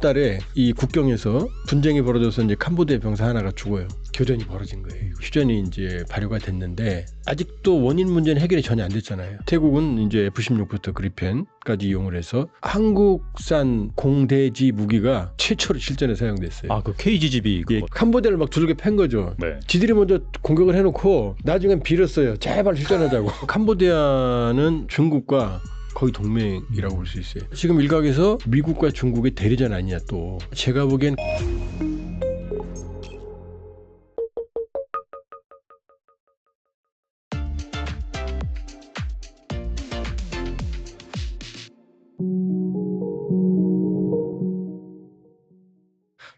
달에 이 국경에서 분쟁이 벌어져서 이제 캄보디아 병사 하나가 죽어요. 교전이 벌어진 거예요. 휴전이 이제 발효가 됐는데 아직도 원인 문제는 해결이 전혀 안 됐잖아요. 태국은 이제 F-16부터 그리펜까지 이용을 해서 한국산 공대지 무기가 최초로 실전에 사용됐어요. 아, 그 KGB 그거. 예, 캄보디아를 막 두들겨 팬 거죠. 네. 지들이 먼저 공격을 해놓고 나중엔 빌었어요. 제발 휴전하자고. 캄보디아는 중국과 거의 동맹이라고 볼 수 있어요. 지금 일각에서 미국과 중국의 대리전 아니냐 또. 제가 보기엔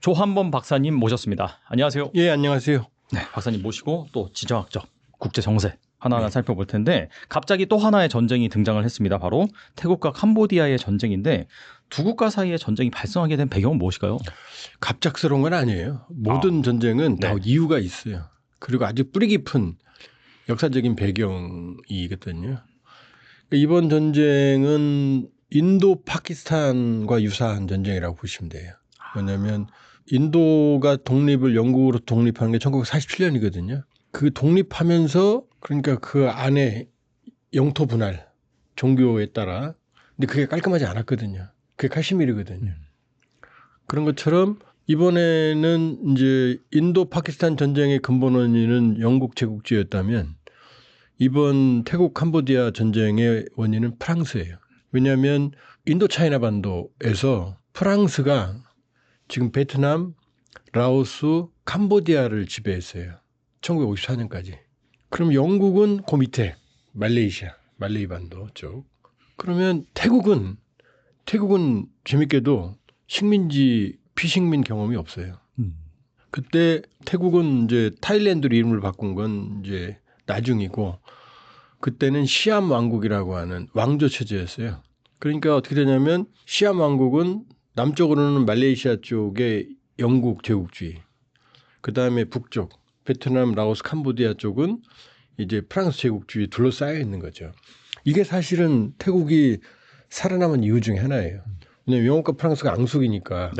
조한범 박사님 모셨습니다. 안녕하세요. 예, 안녕하세요. 네, 박사님 모시고 또 지정학적 국제 정세 하나하나 살펴볼 텐데 갑자기 또 하나의 전쟁이 등장을 했습니다. 바로 태국과 캄보디아의 전쟁인데 두 국가 사이의 전쟁이 발생하게 된 배경은 무엇일까요? 갑작스러운 건 아니에요. 모든 전쟁은 다 네. 이유가 있어요. 그리고 아주 뿌리 깊은 역사적인 배경이거든요. 이번 전쟁은 인도 파키스탄과 유사한 전쟁이라고 보시면 돼요. 왜냐하면 인도가 영국으로 독립하는 게 1947년이거든요. 그 독립하면서 그러니까 그 안에 영토 분할, 종교에 따라 근데 그게 깔끔하지 않았거든요. 그게 카시미르거든요. 그런 것처럼 이번에는 이제 인도 파키스탄 전쟁의 근본 원인은 영국 제국주의였다면 이번 태국 캄보디아 전쟁의 원인은 프랑스예요. 왜냐하면 인도 차이나 반도에서 프랑스가 지금 베트남, 라오스, 캄보디아를 지배했어요. 1954년까지. 그럼 영국은 그 밑에 말레이시아, 말레이 반도 쪽. 그러면 태국은 재밌게도 식민지 피식민 경험이 없어요. 그때 태국은 이제 타일랜드로 이름을 바꾼 건 이제 나중이고 그때는 시암 왕국이라고 하는 왕조 체제였어요. 그러니까 어떻게 되냐면 시암 왕국은 남쪽으로는 말레이시아 쪽에 영국 제국주의, 그 다음에 북쪽 베트남, 라오스, 캄보디아 쪽은 이제 프랑스 제국주의 둘러싸여 있는 거죠. 이게 사실은 태국이 살아남은 이유 중에 하나예요. 왜냐하면 영국과 프랑스가 앙숙이니까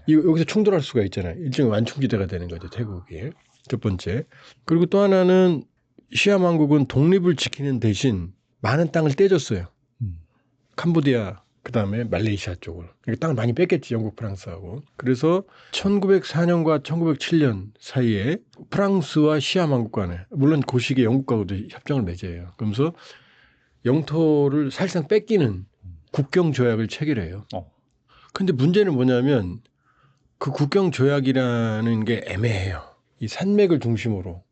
여기서 충돌할 수가 있잖아요. 일종의 완충지대가 되는 거죠. 태국이. 첫 번째. 그리고 또 하나는 시암 왕국은 독립을 지키는 대신 많은 땅을 떼줬어요. 캄보디아 그다음에 말레이시아 쪽을. 그러니까 땅을 많이 뺐겠지. 영국 프랑스하고. 그래서 1904년과 1907년 사이에 프랑스와 시암 왕국 간에 물론 그 시기에 영국하고도 협정을 맺어요. 그러면서 영토를 사실상 뺏기는 국경 조약을 체결해요. 근데 문제는 뭐냐면 그 국경 조약이라는 게 애매해요. 이 산맥을 중심으로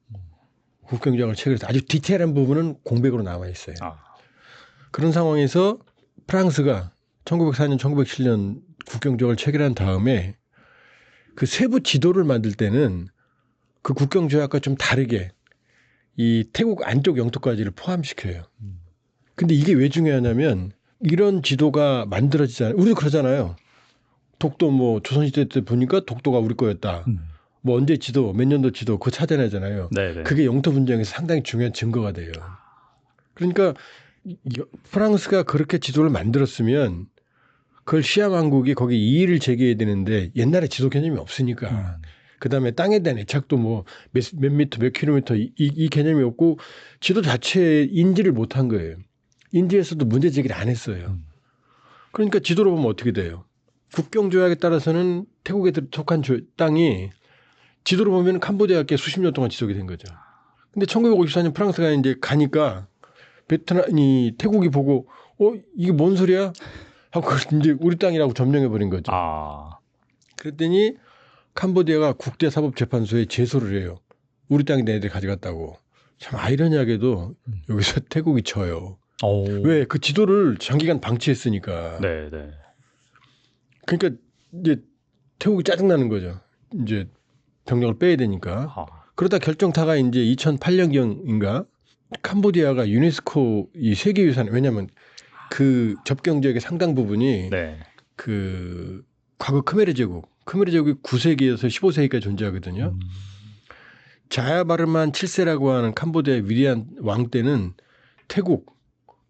국경 조약을 체결해서 아주 디테일한 부분은 공백으로 남아 있어요. 그런 상황에서 프랑스가 1904년, 1907년 국경 조약을 체결한 다음에 그 세부 지도를 만들 때는 그 국경 조약과 좀 다르게 이 태국 안쪽 영토까지를 포함시켜요. 근데 이게 왜 중요하냐면 이런 지도가 만들어지잖아요. 우리도 그러잖아요. 독도 뭐 조선시대 때 보니까 독도가 우리 거였다. 뭐 언제 지도, 몇 년도 지도 그거 찾아내잖아요. 그게 영토 분쟁에서 상당히 중요한 증거가 돼요. 그러니까 프랑스가 그렇게 지도를 만들었으면 그걸 시암 왕국이 거기 이의를 제기해야 되는데 옛날에 지도 개념이 없으니까 그다음에 땅에 대한 애착도 뭐 몇 미터, 몇 킬로미터 이 개념이 없고 지도 자체에 인지를 못한 거예요. 인지에서도 문제 제기를 안 했어요. 그러니까 지도로 보면 어떻게 돼요? 국경 조약에 따라서는 태국에 속한 땅이 지도로 보면 캄보디아께 수십 년 동안 지속이 된 거죠. 근데 1954년 프랑스가 이제 가니까 베트남이 태국이 보고 이게 뭔 소리야? 하고 이제 우리 땅이라고 점령해 버린 거죠. 그랬더니 캄보디아가 국제사법재판소에 제소를 해요. 우리 땅이 내들 가져갔다고. 참 아이러니하게도 여기서 태국이 져요. 왜? 그 지도를 장기간 방치했으니까. 그러니까 이제 태국이 짜증나는 거죠. 이제 병력을 빼야 되니까. 그러다 결정타가 이제 2008년경인가 캄보디아가 유네스코 이 세계유산 왜냐하면 그 접경 지역의 상당 부분이 그 과거 크메르 제국이 9세기에서 15세기까지 존재하거든요. 자야바르만 7세라고 하는 캄보디아의 위대한 왕 때는 태국,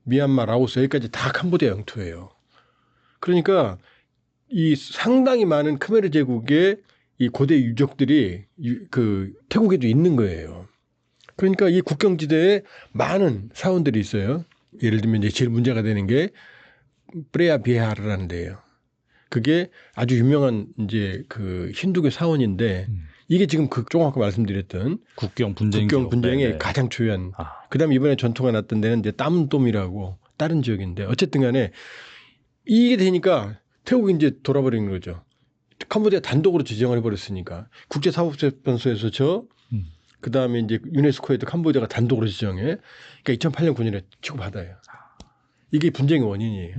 미얀마, 라오스 여기까지 다 캄보디아 영토예요. 그러니까 이 상당히 많은 크메르 제국의 이 고대 유적들이 그 태국에도 있는 거예요. 그러니까 이 국경지대에 많은 사원들이 있어요. 예를 들면 이제 제일 문제가 되는 게 프레아 비하르라는 데예요. 그게 아주 유명한 이제 그 힌두교 사원인데 이게 지금 좀 아까 말씀드렸던 국경 분쟁의 네네. 가장 중요한. 그다음에 이번에 전투가 났던 데는 이제 땀돔이라고 다른 지역인데 어쨌든 간에 이게 되니까 태국이 이제 돌아버리는 거죠. 캄보디아 단독으로 지정을 해버렸으니까 국제사법재판소에서 그다음에 이제 유네스코에도 캄보디아가 단독으로 지정해. 그러니까 2008년 9년에 취급받아요. 이게 분쟁의 원인이에요.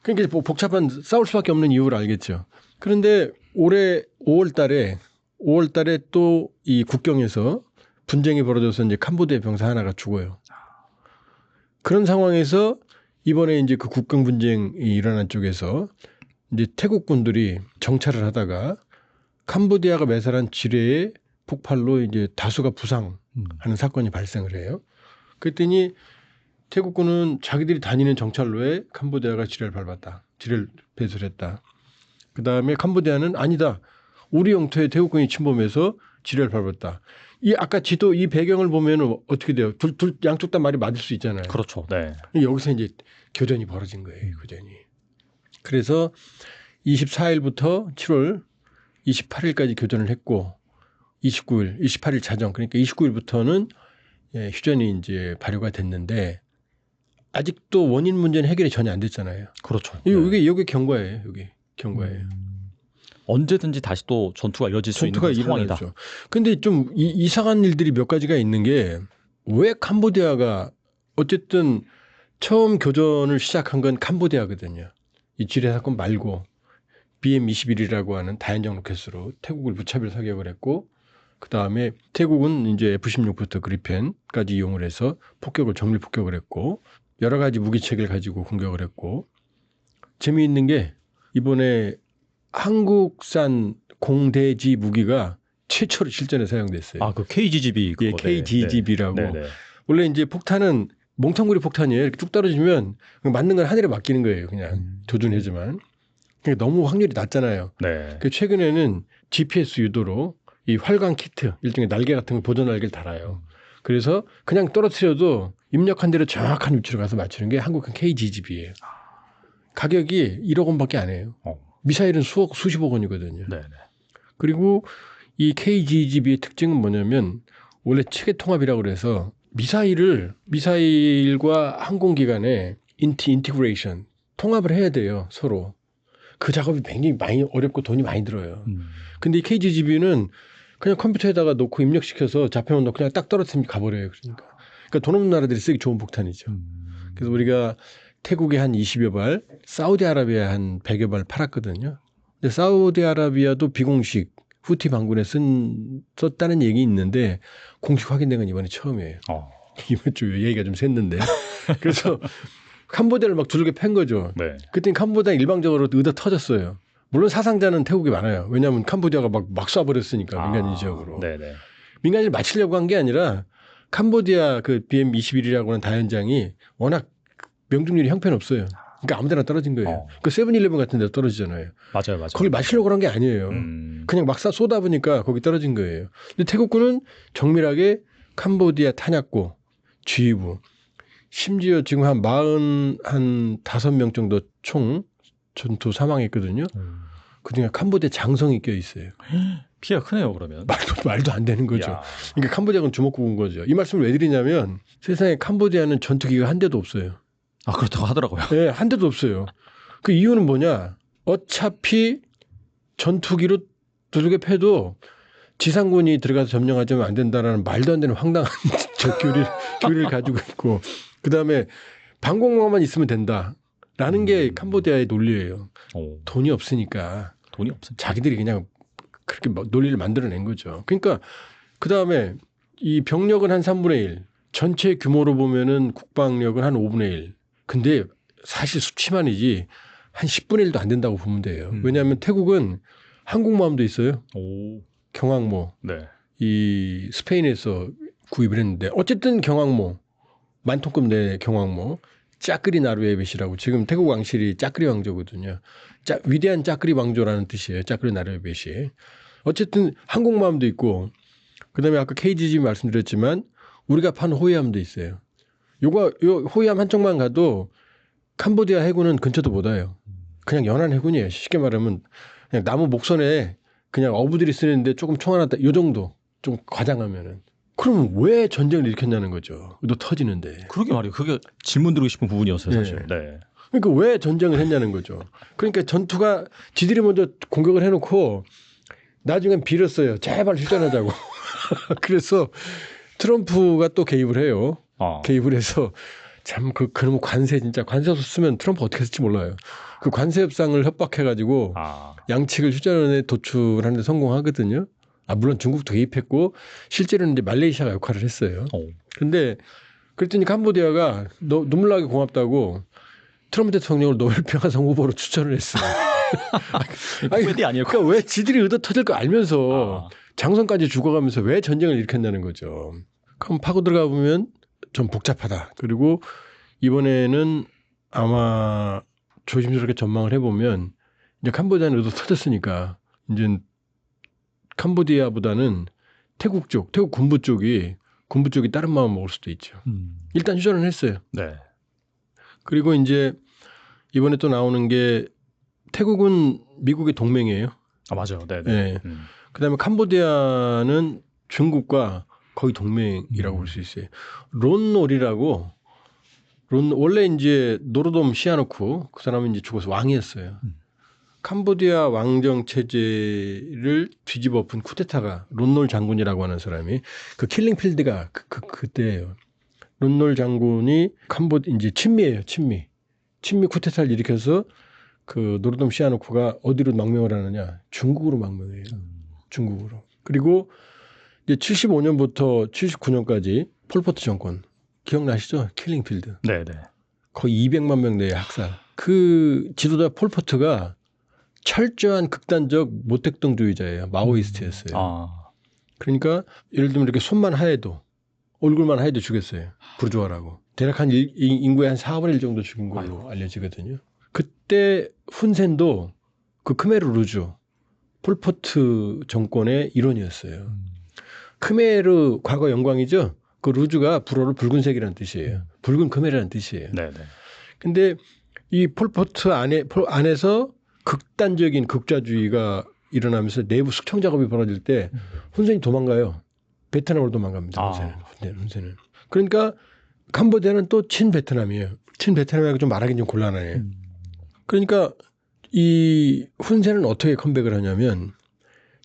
그러니까 뭐 복잡한 싸울 수밖에 없는 이유를 알겠죠. 그런데 올해 5월 달에 또 이 국경에서 분쟁이 벌어져서 이제 캄보디아 병사 하나가 죽어요. 그런 상황에서 이번에 이제 그 국경 분쟁이 일어난 쪽에서 이제 태국 군들이 정찰을 하다가 캄보디아가 매설한 지뢰의 폭발로 이제 다수가 부상하는 사건이 발생을 해요. 그랬더니 태국군은 자기들이 다니는 정찰로에 캄보디아가 지뢰를 밟았다. 지뢰를 배설했다. 그다음에 캄보디아는 아니다. 우리 영토에 태국군이 침범해서 지뢰를 밟았다. 이 아까 지도 이 배경을 보면 어떻게 돼요? 둘 양쪽 다 말이 맞을 수 있잖아요. 그렇죠. 네. 여기서 이제 교전이 벌어진 거예요. 교전이. 그래서 24일부터 7월 28일까지 교전을 했고 28일 자정 그러니까 29일부터는 휴전이 이제 발효가 됐는데 아직도 원인 문제는 해결이 전혀 안 됐잖아요. 그렇죠. 이게 경과예요. 여기 경과예요. 언제든지 다시 또 전투가 이어질 수 있는 상황이다. 그런데 좀 이상한 일들이 몇 가지가 있는 게 왜 캄보디아가 어쨌든 처음 교전을 시작한 건 캄보디아거든요. 이 지뢰 사건 말고 BM-21이라고 하는 다연장 로켓으로 태국을 무차별 사격을 했고 그다음에 태국은 이제 F-16부터 그리펜까지 이용을 해서 정밀 폭격을 했고 여러 가지 무기체계를 가지고 공격을 했고 재미있는 게 이번에 한국산 공대지 무기가 최초로 실전에 사용됐어요. 아, 그 KGGB 그거. 예, KGGB라고. 네. 원래 이제 폭탄은 몽탄구리 폭탄이에요. 이렇게 쭉 떨어지면 맞는 건 하늘에 맡기는 거예요. 그냥 조준해지만. 그러니까 너무 확률이 낮잖아요. 네. 최근에는 GPS 유도로 이 활강 키트, 일종의 날개 같은 거 보조 날개를 달아요. 그래서 그냥 떨어뜨려도 입력한 대로 정확한 위치로 가서 맞추는 게 한국한 KGGB예요. 가격이 1억 원밖에 안 해요. 미사일은 수십억 원이거든요. 네네. 그리고 이 KGGB의 특징은 뭐냐면 원래 체계 통합이라고 그래서 미사일과 항공기간에 인티그레이션 통합을 해야 돼요. 서로. 그 작업이 굉장히 많이 어렵고 돈이 많이 들어요. 근데 이 KGGB는 그냥 컴퓨터에다가 놓고 입력시켜서 좌표만 넣고 그냥 딱 떨어뜨리면 가버려요. 그러니까 돈 없는 나라들이 쓰기 좋은 폭탄이죠. 그래서 우리가 태국에 한 20여 발, 사우디아라비아에 한 100여 발 팔았거든요. 근데 사우디아라비아도 비공식 후티 반군에 썼다는 얘기 있는데 공식 확인된 건 이번에 처음이에요. 이번 주 얘기가 좀 샜는데. 그래서 캄보디아를 막 두들겨 팬 거죠. 네. 그때 캄보디아 일방적으로 의다 터졌어요. 물론 사상자는 태국이 많아요. 왜냐하면 캄보디아가 막 쏴버렸으니까 민간인 지역으로. 네네. 민간인을 맞추려고 한 게 아니라 캄보디아 그 BM-21이라고 하는 다연장이 워낙 명중률이 형편없어요. 그러니까 아무데나 떨어진 거예요. 그 세븐일레븐 같은 데 떨어지잖아요. 맞아요. 거기 맞추려고 한 게 아니에요. 그냥 막 쏘다 보니까 거기 떨어진 거예요. 근데 태국군은 정밀하게 캄보디아 탄약고, 지휘부, 심지어 지금 한 45명 정도 총 전투 사망했거든요. 그중에 캄보디아 장성이 껴 있어요. 피해가 크네요, 그러면. 말도 안 되는 거죠. 이야. 그러니까 캄보디아는 주먹구구인 거죠. 이 말씀을 왜 드리냐면 세상에 캄보디아는 전투기가 한 대도 없어요. 아, 그렇다고 하더라고요. 네, 한 대도 없어요. 그 이유는 뭐냐? 어차피 전투기로 두들겨 패도 지상군이 들어가서 점령하자면 안 된다라는 말도 안 되는 황당한 교리를 가지고 있고 그다음에 방공망만 있으면 된다라는 게 캄보디아의 논리예요. 돈이 없으니까. 자기들이 그냥 그렇게 논리를 만들어낸 거죠. 그러니까 그다음에 이 병력은 한 3분의 1, 전체 규모로 보면은 국방력은 한 5분의 1. 근데 사실 수치만이지 한 10분의 1도 안 된다고 보면 돼요. 왜냐하면 태국은 항공모함도 있어요. 경항모. 네. 이 스페인에서 구입을 했는데 어쨌든 경항모. 만톤급 내 경항모. 짜끄리 나루에벳이라고 지금 태국 왕실이 짜끄리 왕조거든요. 위대한 짜끄리 왕조라는 뜻이에요. 짜끄리 나루에벳이. 어쨌든 한국마음도 있고 그다음에 아까 KGG 말씀드렸지만 우리가 판 호위함도 있어요. 요 호위함 한쪽만 가도 캄보디아 해군은 근처도 못 와요. 그냥 연안 해군이에요. 쉽게 말하면 그냥 나무 목선에 그냥 어부들이 쓰는데 조금 총 하나 요 정도 좀 과장하면은. 그러면 왜 전쟁을 일으켰냐는 거죠. 또 터지는데. 그러게 말이에요. 그게 질문 드리고 싶은 부분이었어요, 사실. 네. 네. 그러니까 왜 전쟁을 했냐는 거죠. 그러니까 전투가 지들이 먼저 공격을 해놓고 나중엔 빌었어요. 제발 휴전하자고. 그래서 트럼프가 또 개입을 해요. 개입을 해서 참 그놈 관세 진짜 관세 없었으면 트럼프 어떻게 했을지 몰라요. 그 관세 협상을 협박해가지고 양측을 휴전에 도출하는 데 성공하거든요. 물론 중국도 개입했고 실제로는 이제 말레이시아가 역할을 했어요. 그런데 그랬더니 캄보디아가 눈물 나게 고맙다고 트럼프 대통령을 노벨 평화상 후보로 추천을 했어요. 그러니까 왜 지들이 의도 터질 거 알면서 장성까지 죽어가면서 왜 전쟁을 일으켰냐는 거죠. 그럼 파고 들어가 보면 좀 복잡하다. 그리고 이번에는 아마 조심스럽게 전망을 해보면 이제 캄보디아는 의도 터졌으니까 이제 캄보디아보다는 태국 군부 쪽이 다른 마음 먹을 수도 있죠. 일단 휴전을 했어요. 네. 그리고 이제 이번에 또 나오는 게 태국은 미국의 동맹이에요. 맞아요. 네. 네. 그다음에 캄보디아는 중국과 거의 동맹이라고 볼 수 있어요. 론놀이라고 원래 이제 노로돔 시아노쿠 그 사람은 이제 죽어서 왕이었어요. 캄보디아 왕정 체제를 뒤집어 엎은 쿠데타가 론놀 장군이라고 하는 사람이 그 킬링필드가 그때예요. 론놀 장군이 이제 친미예요. 친미 쿠데타를 일으켜서 그 노로돔 시아노쿠가 어디로 망명을 하느냐? 중국으로 망명해요. 중국으로. 그리고 이제 75년부터 79년까지 폴포트 정권 기억나시죠? 킬링필드. 네. 거의 200만 명 내의 학살. 그 지도자 폴포트가 철저한 극단적 모택동주의자예요. 마오이스트였어요. 그러니까 예를 들면 이렇게 손만 하얘도 얼굴만 하얘도 죽였어요. 부르주아라고. 대략 한 인구의 한 4분의 1 정도 죽인 걸로 알려지거든요. 그때 훈센도 그 크메르 루주 폴포트 정권의 일원이었어요. 크메르 과거 영광이죠. 그 루주가 불어로 붉은색이라는 뜻이에요. 붉은 크메르라는 뜻이에요. 네. 근데 이 폴포트 안에서 극단적인 극좌주의가 일어나면서 내부 숙청 작업이 벌어질 때 훈센이 도망가요. 베트남으로 도망갑니다. 훈센은. 그러니까 캄보디아는 또 친베트남이에요. 친베트남이라고 좀 말하기 좀 곤란해요. 그러니까 이 훈센은 어떻게 컴백을 하냐면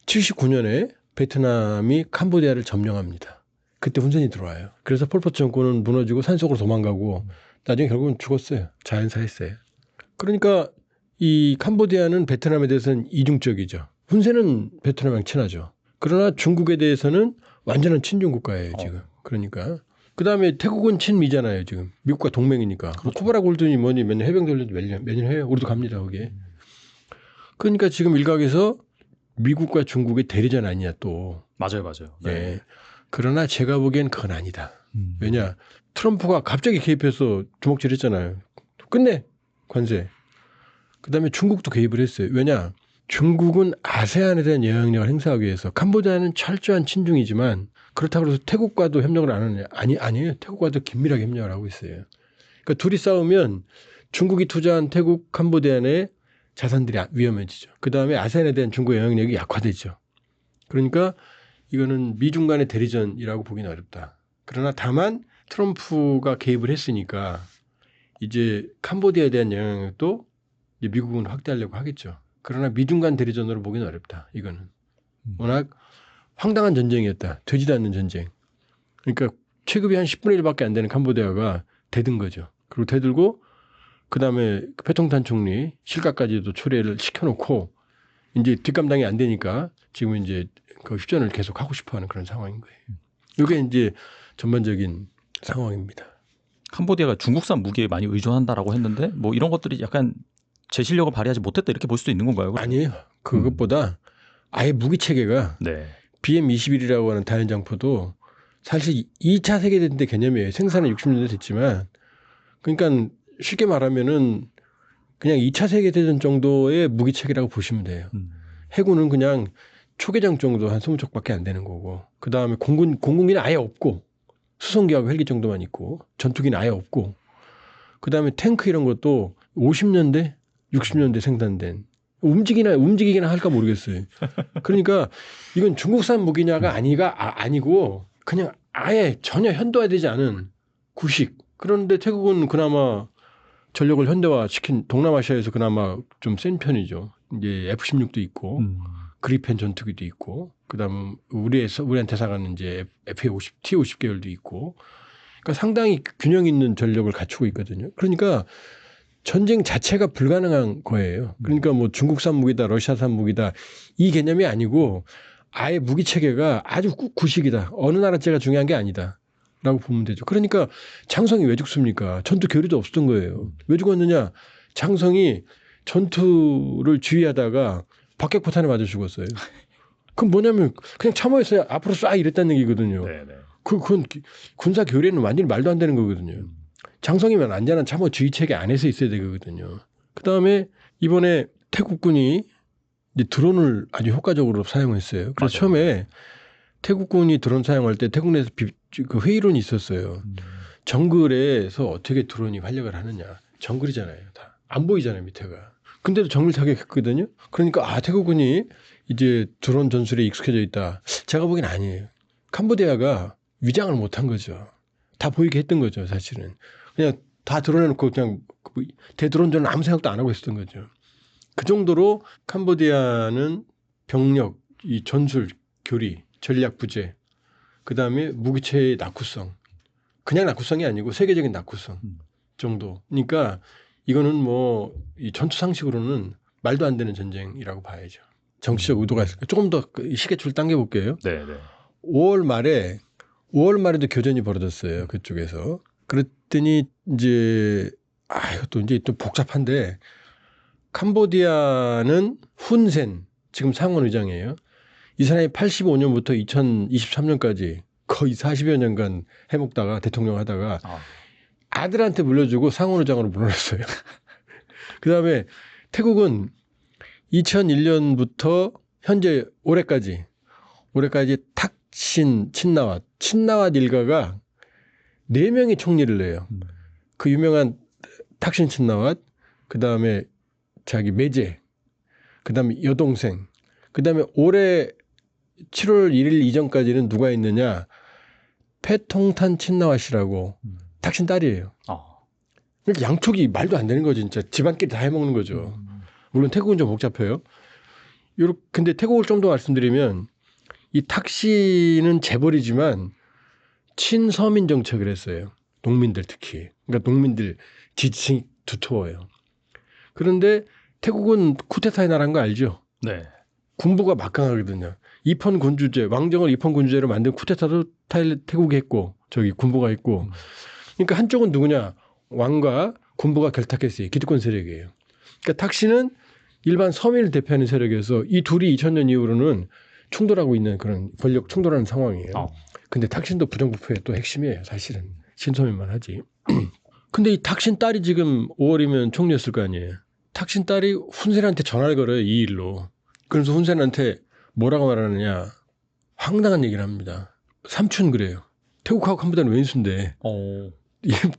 79년에 베트남이 캄보디아를 점령합니다. 그때 훈센이 들어와요. 그래서 폴포트 정권은 무너지고 산속으로 도망가고 나중에 결국은 죽었어요. 자연사했어요. 그러니까 이 캄보디아는 베트남에 대해서는 이중적이죠. 훈센은 베트남이랑 친하죠. 그러나 중국에 대해서는 완전한 친중 국가예요, 지금. 그러니까. 그다음에 태국은 친미잖아요, 지금. 미국과 동맹이니까. 그렇죠. 쿠바라 골든이 뭐니 맨날 해병 훈련 매년 해요. 우리도 갑니다, 거기에. 그러니까 지금 일각에서 미국과 중국의 대리전 아니냐 또. 맞아요. 네. 네. 그러나 제가 보기엔 그건 아니다. 왜냐? 트럼프가 갑자기 개입해서 주먹질했잖아요. 끝내 관세. 그다음에 중국도 개입을 했어요. 왜냐? 중국은 아세안에 대한 영향력을 행사하기 위해서 캄보디아는 철저한 친중이지만 그렇다고 해서 태국과도 협력을 안 하느냐? 아니에요. 태국과도 긴밀하게 협력을 하고 있어요. 그러니까 둘이 싸우면 중국이 투자한 태국, 캄보디아 내 자산들이 위험해지죠. 그다음에 아세안에 대한 중국의 영향력이 약화되죠. 그러니까 이거는 미중 간의 대리전이라고 보기는 어렵다. 그러나 다만 트럼프가 개입을 했으니까 이제 캄보디아에 대한 영향력도 이제 미국은 확대하려고 하겠죠. 그러나 미중 간 대리전으로 보기는 어렵다. 이거는. 워낙 황당한 전쟁이었다. 되지도 않는 전쟁. 그러니까 체급이 한 10분의 1밖에 안 되는 캄보디아가 대든 거죠. 그리고 대들고 그다음에 패통탄 총리 실각까지도 초래를 시켜놓고 이제 뒷감당이 안 되니까 지금 이제 그 휴전을 계속 하고 싶어하는 그런 상황인 거예요. 이게 이제 전반적인 상황입니다. 캄보디아가 중국산 무기에 많이 의존한다라고 했는데 뭐 이런 것들이 약간 제 실력을 발휘하지 못했다 이렇게 볼 수도 있는 건가요? 그렇죠? 아니에요. 그것보다 아예 무기 체계가 BM-21이라고 하는 다연장포도 사실 2차 세계대전 때 개념이에요. 생산은 60년대 됐지만 그러니까 쉽게 말하면은 그냥 2차 세계대전 정도의 무기체계라고 보시면 돼요. 해군은 그냥 초계장 정도 한 20척밖에 안 되는 거고, 그 다음에 공군기는 아예 없고, 수송기하고 헬기 정도만 있고, 전투기는 아예 없고, 그 다음에 탱크 이런 것도 50년대, 60년대 생산된, 움직이기나 할까 모르겠어요. 그러니까 이건 중국산 무기냐가 아니고, 그냥 아예 전혀 현대화되지 않은 구식. 그런데 태국은 그나마 전력을 현대화시킨 동남아시아에서 그나마 좀 센 편이죠. 이제 F-16도 있고, 그리펜 전투기도 있고, 그다음 우리한테 사가는 이제 F-50, T-50 계열도 있고, 그러니까 상당히 균형 있는 전력을 갖추고 있거든요. 그러니까 전쟁 자체가 불가능한 거예요. 그러니까 뭐 중국산 무기다, 러시아산 무기다 이 개념이 아니고 아예 무기 체계가 아주 구식이다. 어느 나라째가 중요한 게 아니다. 라고 보면 되죠. 그러니까 장성이 왜 죽습니까? 전투 교류도 없었던 거예요. 왜 죽었느냐? 장성이 전투를 지휘하다가 박격포탄에 맞아 죽었어요. 그럼 뭐냐면 그냥 참호했어요. 앞으로 쏴 이랬다는 얘기거든요. 그건 군사 교류에는 완전히 말도 안 되는 거거든요. 장성이면 안전한 참호 지휘 체계 안에서 있어야 되거든요. 그다음에 이번에 태국군이 이제 드론을 아주 효과적으로 사용했어요. 그래서 맞아요. 처음에 태국군이 드론 사용할 때 태국 내에서 그 회의론이 있었어요. 정글에서 어떻게 드론이 활약을 하느냐. 정글이잖아요. 다. 안 보이잖아요. 밑에가. 근데도 정밀 타격했거든요. 그러니까 태국군이 이제 드론 전술에 익숙해져 있다. 제가 보기엔 아니에요. 캄보디아가 위장을 못한 거죠. 다 보이게 했던 거죠. 사실은. 그냥 다 드러내놓고 그냥 대드론전은 아무 생각도 안 하고 있었던 거죠. 그 정도로 캄보디아는 병력, 이 전술, 교리, 전략 부재, 그다음에 무기체의 낙후성. 그냥 낙후성이 아니고 세계적인 낙후성 정도. 그러니까 이거는 뭐 이 전투 상식으로는 말도 안 되는 전쟁이라고 봐야죠. 정치적 의도가 있을까? 조금 더 시계줄 당겨볼게요. 네네. 5월 말에도 교전이 벌어졌어요. 그쪽에서. 그랬더니 이제 이것도 이제 또 복잡한데 캄보디아는 훈센 지금 상원의장이에요. 이 사람이 85년부터 2023년까지 거의 40여 년간 해먹다가 대통령 하다가 아들한테 물려주고 상원의장으로 물러났어요. 그다음에 태국은 2001년부터 현재 올해까지 탁신, 친나왓 일가가 4명이 총리를 내요. 그 유명한 탁신 친나왓, 그다음에 자기 매제, 그다음에 여동생, 그다음에 올해 7월 1일 이전까지는 누가 있느냐? 패통탄 친나왓이라고 탁신 딸이에요. 그러니까 양쪽이 말도 안 되는 거죠. 진짜 집안끼리 다 해먹는 거죠. 물론 태국은 좀 복잡해요. 근데 태국을 좀 더 말씀드리면 이 탁신은 재벌이지만 친서민 정책을 했어요. 농민들 특히. 그러니까 농민들 지지층이 두터워요. 그런데 태국은 쿠데타의 나라인 거 알죠? 네. 군부가 막강하거든요. 입헌 군주제, 왕정을 입헌 군주제로 만든 쿠데타도 태국이 했고, 저기 군부가 했고. 그러니까 한쪽은 누구냐? 왕과 군부가 결탁했어요. 기득권 세력이에요. 그러니까 탁신은 일반 서민을 대표하는 세력이어서 이 둘이 2000년 이후로는 충돌하고 있는 그런 권력 충돌하는 상황이에요. 근데 탁신도 부정부패의 또 핵심이에요. 사실은. 신서민만 하지. 근데 이 탁신 딸이 지금 5월이면 총리였을 거 아니에요. 탁신 딸이 훈센한테 전화를 걸어요. 이 일로. 그래서 훈센한테 뭐라고 말하느냐. 황당한 얘기를 합니다. 삼촌 그래요. 태국하고 캄보디아는 왼수인데.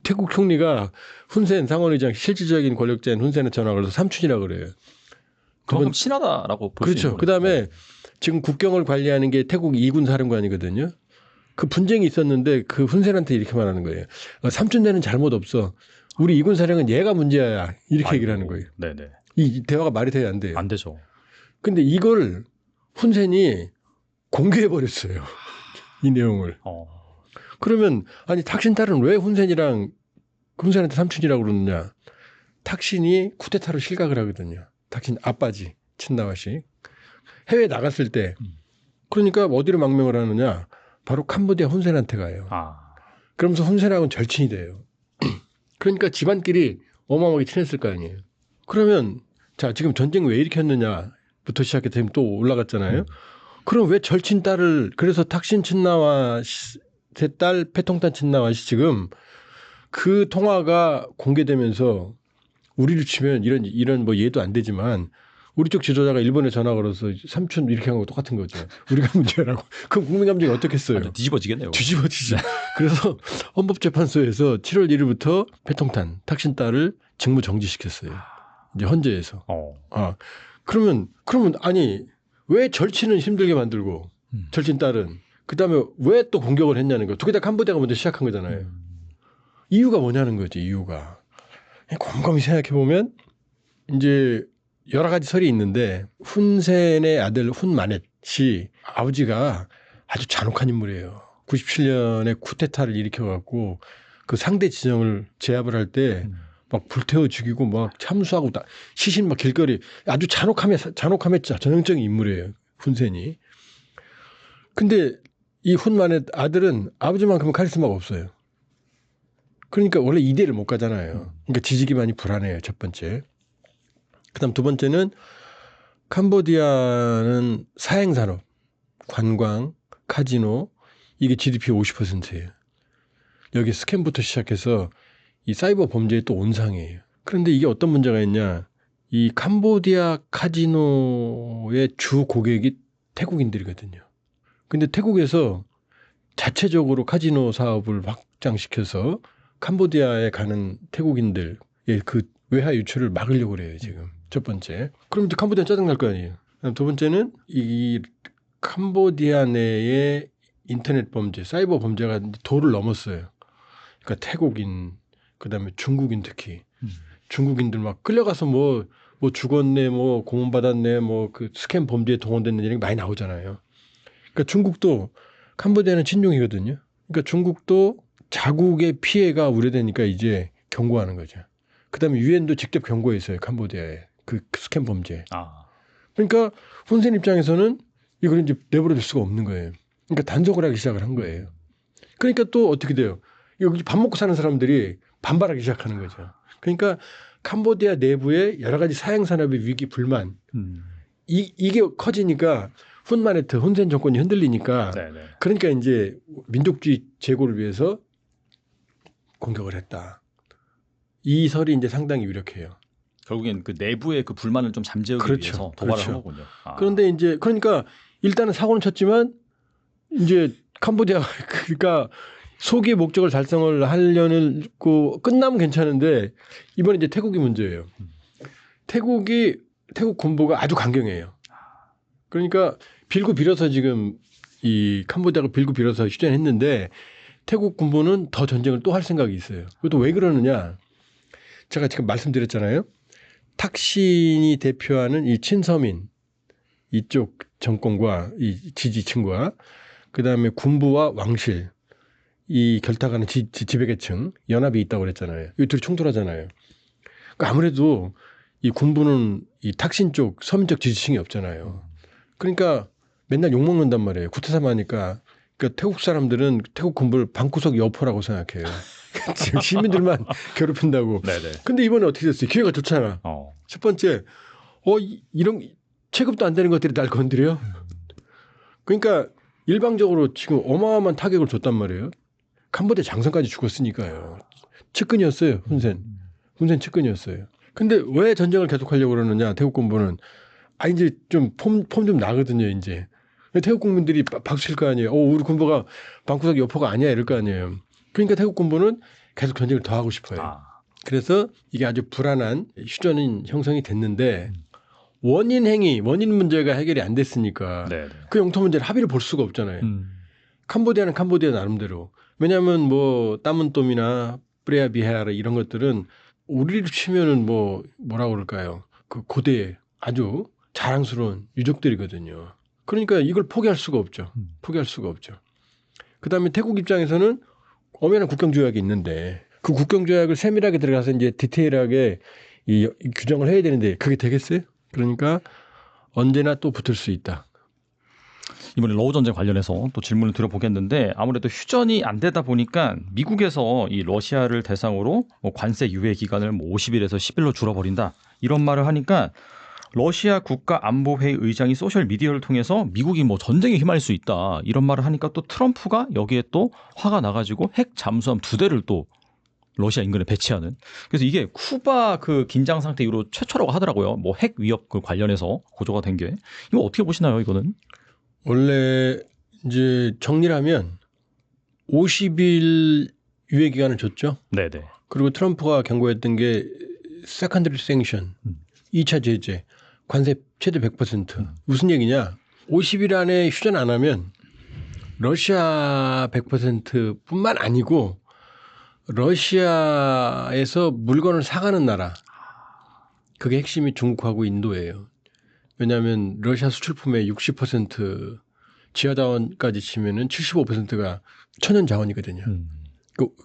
태국 총리가 훈센 상원의장 실질적인 권력자인 훈센한테 전화 걸어서 삼촌이라고 그래요. 그만큼 친하다라고 볼 수 그렇죠. 있는 거죠. 그다음에 지금 국경을 관리하는 게 태국 2군 사령관이거든요. 그 분쟁이 있었는데 그 훈센한테 이렇게 말하는 거예요. 삼촌네는 잘못 없어. 우리 2군 사령은 얘가 문제야. 이렇게 얘기를 하는 거예요. 네네. 이 대화가 말이 돼야 안 돼요. 안 되죠. 근데 이걸 훈센이 공개해버렸어요. 이 내용을. 그러면 아니 탁신 딸은 왜 훈센한테 삼촌이라고 그러느냐. 탁신이 쿠데타로 실각을 하거든요. 탁신 아빠지 친나왓이. 해외에 나갔을 때 그러니까 어디로 망명을 하느냐. 바로 캄보디아 훈센한테 가요. 그러면서 훈센하고는 절친이 돼요. 그러니까 집안끼리 어마어마하게 친했을 거 아니에요. 그러면 자 지금 전쟁 왜 일으켰느냐부터 시작해서 또 올라갔잖아요. 그럼 왜 절친 딸을 그래서 탁신 친나왓의 딸 패통탄 친나왓이 지금 그 통화가 공개되면서 우리를 치면 이런 뭐 이해도 안 되지만 우리 쪽 지도자가 일본에 전화 걸어서 삼촌 이렇게 한 거 똑같은 거죠. 우리가 문제라고. 그럼 국민 감정이 어떻겠어요? 뒤집어지겠네요. 뒤집어지죠. 그래서 헌법재판소에서 7월 1일부터 패통탄 탁신딸을 직무 정지시켰어요. 이제 헌재에서. 그러면 아니 왜 절친은 힘들게 만들고 절친 딸은 그다음에 왜 또 공격을 했냐는 거. 두 개 다 캄보디아가 먼저 시작한 거잖아요. 이유가 뭐냐는 거지. 이유가. 곰곰이 생각해 보면 이제 여러 가지 설이 있는데 훈센의 아들 훈마넷이 아버지가 아주 잔혹한 인물이에요. 97년에 쿠데타를 일으켜갖고 그 상대 진영을 제압을 할 때 막 불태워 죽이고 막 참수하고 시신 막 길거리 아주 잔혹함했죠. 전형적인 인물이에요. 훈센이. 근데 이 훈마넷 아들은 아버지만큼은 카리스마가 없어요. 그러니까 원래 이대를 못 가잖아요. 그러니까 지지기만이 불안해요. 첫 번째. 그다음 두 번째는 캄보디아는 사행산업, 관광, 카지노 이게 GDP 50%예요. 여기 스캠부터 시작해서 이 사이버 범죄의 또 온상이에요. 그런데 이게 어떤 문제가 있냐. 이 캄보디아 카지노의 주 고객이 태국인들이거든요. 근데 태국에서 자체적으로 카지노 사업을 확장시켜서 캄보디아에 가는 태국인들의 그 외화 유출을 막으려고 그래요, 지금. 첫 번째. 그럼 이제 캄보디아 짜증날 거 아니에요. 두 번째는 이 캄보디아 내의 인터넷 범죄, 사이버 범죄가 도를 넘었어요. 그러니까 태국인, 그다음에 중국인 특히. 중국인들 막 끌려가서 뭐 죽었네, 뭐 고문 받았네, 뭐 그 스캠 범죄에 동원됐네 이런 게 많이 나오잖아요. 그러니까 중국도 캄보디아는 친중이거든요. 그러니까 중국도 자국의 피해가 우려되니까 이제 경고하는 거죠. 그다음에 유엔도 직접 경고했어요. 캄보디아에 그 스캠 범죄. 그러니까 훈센 입장에서는 이걸 이제 내버려둘 수가 없는 거예요. 그러니까 단속을 하기 시작을 한 거예요. 그러니까 또 어떻게 돼요? 여기 밥 먹고 사는 사람들이 반발하기 시작하는 거죠. 그러니까 캄보디아 내부의 여러 가지 사행산업의 위기 불만 이게 커지니까 훈센 정권이 흔들리니까 네네. 그러니까 이제 민족주의 제고를 위해서 공격을 했다. 이 설이 이제 상당히 유력해요. 결국엔 그 내부의 그 불만을 좀 잠재우기 위해서 도발을 한 거군요. 그런데 이제 그러니까 일단은 사고는 쳤지만 이제 캄보디아가 그러니까 소기의 목적을 달성을 하려는 그 끝나면 괜찮은데 이번에 이제 태국이 문제예요. 태국 군부가 아주 강경해요. 그러니까 빌고 빌어서 지금 이 캄보디아가 빌고 빌어서 휴전했는데 태국 군부는 더 전쟁을 또 할 생각이 있어요. 그것도 왜 그러느냐? 제가 지금 말씀드렸잖아요. 탁신이 대표하는 이 친서민 이쪽 정권과 이 지지층과 그다음에 군부와 왕실 이 결탁하는 지배계층 연합이 있다고 그랬잖아요. 이 둘이冲突하잖아요. 그러니까 아무래도 이 군부는 이 탁신 쪽 서민적 지지층이 없잖아요. 그러니까 맨날 욕먹는단 말이에요. 구태타만 하니까. 그러니까 태국 사람들은 태국 군부를 방구석 여포라고 생각해요. 시민들만 괴롭힌다고. 네네. 근데 이번에 어떻게 됐어요? 기회가 좋잖아. 첫 번째, 이런 체급도 안 되는 것들이 날 건드려. 그러니까 일방적으로 지금 어마어마한 타격을 줬단 말이에요. 캄보디아 장성까지 죽었으니까요. 측근이었어요. 훈센 측근이었어요. 근데 왜 전쟁을 계속하려고 그러느냐? 태국 군부는 이제 좀 폼 좀 나거든요. 이제 태국 국민들이 박수 칠 거 아니에요. 우리 군부가 방구석 여포가 아니야 이럴 거 아니에요. 그러니까 태국 군부는 계속 전쟁을 더 하고 싶어요. 그래서 이게 아주 불안한 휴전이 형성이 됐는데 원인 문제가 해결이 안 됐으니까 네네. 그 영토 문제를 합의를 볼 수가 없잖아요. 캄보디아는 캄보디아 나름대로. 왜냐하면 뭐 따문똠이나 프레아비헤아라 이런 것들은 우리를 치면은 뭐라고 그럴까요? 그 고대 아주 자랑스러운 유적들이거든요. 그러니까 이걸 포기할 수가 없죠. 그다음에 태국 입장에서는 엄연한 국경조약이 있는데 그 국경조약을 세밀하게 들어가서 이제 디테일하게 이 규정을 해야 되는데 그게 되겠어요? 그러니까 언제나 또 붙을 수 있다. 이번에 러우 전쟁 관련해서 또 질문을 드려보겠는데 아무래도 휴전이 안 되다 보니까 미국에서 이 러시아를 대상으로 관세 유예 기간을 50일에서 10일로 줄여버린다 이런 말을 하니까 러시아 국가안보회의 의장이 소셜미디어를 통해서 미국이 전쟁에 휘말릴 수 있다 이런 말을 하니까 또 트럼프가 여기에 또 화가 나가지고 핵 잠수함 2대를 또 러시아 인근에 배치하는. 그래서 이게 쿠바 그 긴장 상태 이후로 최초라고 하더라고요. 뭐 핵 위협 그 관련해서 고조가 된 게. 이거 어떻게 보시나요, 이거는? 원래 이제 정리를 하면 50일 유예 기간을 줬죠. 네네. 그리고 트럼프가 경고했던 게 세컨더리 생션, 2차 제재, 관세 최대 100%. 무슨 얘기냐? 50일 안에 휴전 안 하면 러시아 100%뿐만 아니고 러시아에서 물건을 사가는 나라. 그게 핵심이 중국하고 인도예요. 왜냐하면 러시아 수출품의 60% 지하자원까지 치면은 75%가 천연 자원이거든요.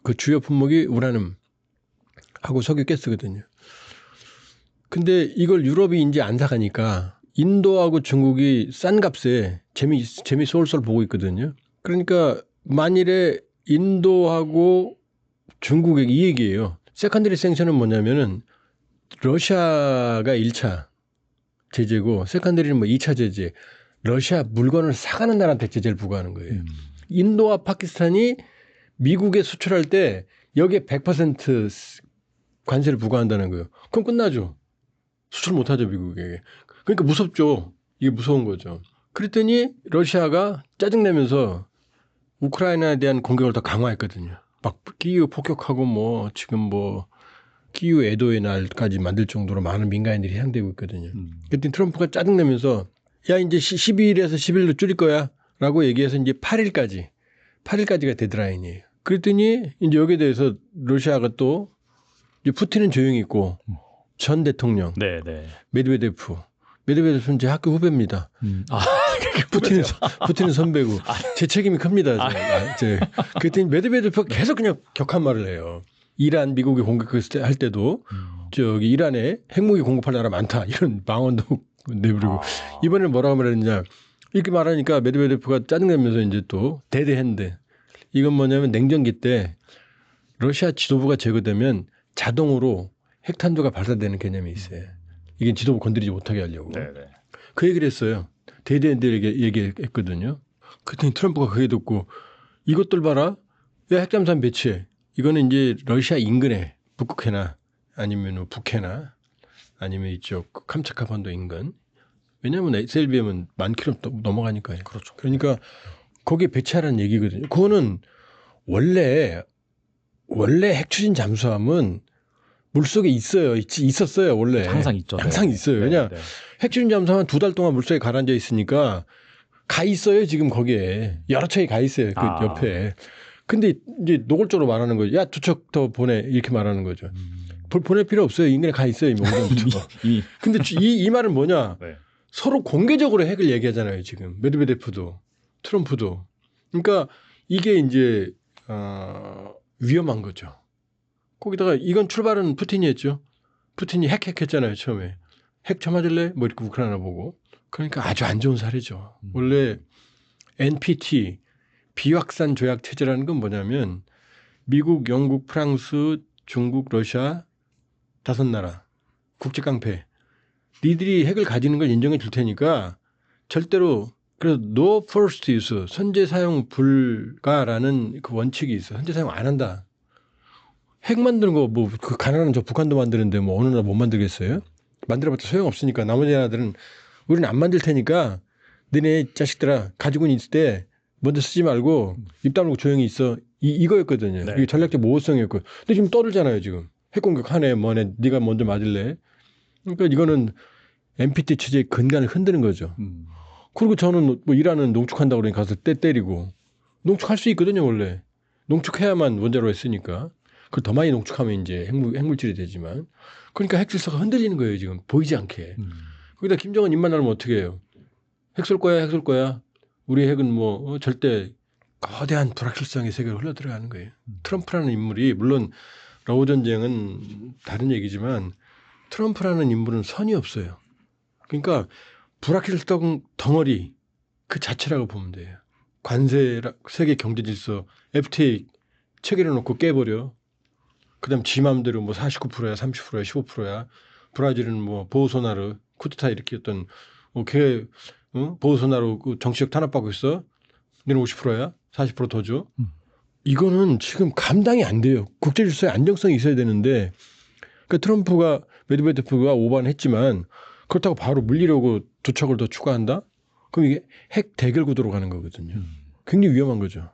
그 주요 품목이 우라늄하고 석유 가스거든요. 근데 이걸 유럽이 이제 안 사가니까 인도하고 중국이 싼 값에 재미 쏠쏠 보고 있거든요. 그러니까 만일에 인도하고 중국에게 이 얘기예요. 세컨더리 생션은 뭐냐면은 러시아가 1차 제재고 세컨더리는 뭐 2차 제재. 러시아 물건을 사가는 나라한테 제재를 부과하는 거예요. 인도와 파키스탄이 미국에 수출할 때 여기에 100% 관세를 부과한다는 거예요. 그럼 끝나죠. 수출 못하죠, 미국에게. 그러니까 무섭죠. 이게 무서운 거죠. 그랬더니 러시아가 짜증내면서 우크라이나에 대한 공격을 더 강화했거든요. 막 키이우 폭격하고 뭐 지금 뭐 키이우 애도의 날까지 만들 정도로 많은 민간인들이 희생되고 있거든요. 그랬더니 트럼프가 짜증내면서 야 이제 12일에서 10일로 줄일 거야 라고 얘기해서 이제 8일까지가 데드라인이에요. 그랬더니 이제 여기에 대해서 러시아가 또 이제 푸틴은 조용히 있고 전 대통령 메드베데프는 제 학교 후배입니다. 푸틴은 선배고 제 책임이 큽니다. 그랬더니 메드베데프가 계속 그냥 격한 말을 해요. 이란 미국이 공격할 때도 저기 이란에 핵무기 공급할 나라 많다 이런 망언도 내부리고 이번에는 뭐라고 말했느냐 이렇게 말하니까 메드베데프가 짜증내면서 이제 또 데드핸드 이건 뭐냐면 냉전기 때 러시아 지도부가 제거되면 자동으로 핵탄두가 발사되는 개념이 있어요. 이게 지도부 건드리지 못하게 하려고. 네네. 그 얘기를 했어요. 데드핸드 얘기했거든요. 그랬더니 트럼프가 그게 듣고 이것들 봐라. 왜 핵잠수함 배치해. 이거는 이제 러시아 인근에 북극해나 아니면 북해나 아니면 이쪽 캄차카 반도 인근. 왜냐하면 SLBM은 10,000km 넘어가니까요. 그렇죠. 그러니까 거기에 배치하라는 얘기거든요. 그거는 원래 핵추진 잠수함은 물속에 있었어요. 원래. 항상 있죠. 항상 있어요. 왜냐 핵추진 잠수함은 2달 동안 물속에 가라앉아 있으니까 가 있어요. 지금 거기에. 여러 척이 가 있어요. 그 옆에. 근데 이제 노골적으로 말하는 거죠. 야, 2척 더 보내. 이렇게 말하는 거죠. 보낼 필요 없어요. 인근에 가 있어요. 이미. 근데 이 말은 뭐냐. 네. 서로 공개적으로 핵을 얘기하잖아요. 지금. 메드베데프도 트럼프도. 그러니까 이게 이제 위험한 거죠. 거기다가 이건 출발은 푸틴이 했죠. 푸틴이 핵했잖아요. 처음에. 핵 쳐맞을래? 뭐 이렇게 우크라이나 보고. 그러니까 아주 안 좋은 사례죠. 원래 NPT 비확산 조약 체제라는 건 뭐냐면 미국, 영국, 프랑스, 중국, 러시아 5나라 국제 깡패 니들이 핵을 가지는 걸 인정해 줄 테니까 절대로 그래서 no first use 선제 사용 불가라는 그 원칙이 있어. 선제 사용 안 한다. 핵 만드는 거 뭐 그 가난한 저 북한도 만드는데 뭐 어느 나라 못 만들겠어요? 만들어봤자 소용 없으니까 나머지 나라들은 우리는 안 만들 테니까 너네 자식들아 가지고 있을 때 먼저 쓰지 말고 입 다물고 조용히 있어. 이거였거든요. 네. 이게 전략적 모호성이었고. 근데 지금 떠들잖아요. 지금 핵공격 하네 뭐네 네가 먼저 맞을래. 그러니까 이거는 NPT 체제의 근간을 흔드는 거죠. 그리고 저는 뭐 이란은 농축한다고 그러니 가서 때리고 농축할 수 있거든요. 원래 농축해야만 원자로 했으니까. 그걸 더 많이 농축하면 이제 핵물질이 되지만 그러니까 핵 질서가 흔들리는 거예요. 지금 보이지 않게. 거기다 김정은 입만 나면 어떻게 해요? 핵 쏠 거야, 핵 쏠 거야. 우리 핵은 뭐 절대 거대한 불확실성의 세계로 흘러들어가는 거예요. 트럼프라는 인물이 물론 러우 전쟁은 다른 얘기지만 트럼프라는 인물은 선이 없어요. 그러니까 불확실성 덩어리 그 자체라고 보면 돼요. 관세, 세계 경제 질서, FTA 체결해 놓고 깨버려. 그다음 지 맘대로 뭐 49%야, 30%야, 15%야. 브라질은 뭐 보우소나루 쿠데타 일으켰던 걔 보우소나루 그 정치적 탄압받고 있어. 너는 50%야, 40% 더 줘. 이거는 지금 감당이 안 돼요. 국제 질서에 안정성이 있어야 되는데 그러니까 메드베데프가 오반했지만 그렇다고 바로 물리려고 두 척을 더 추가한다? 그럼 이게 핵 대결 구도로 가는 거거든요. 굉장히 위험한 거죠.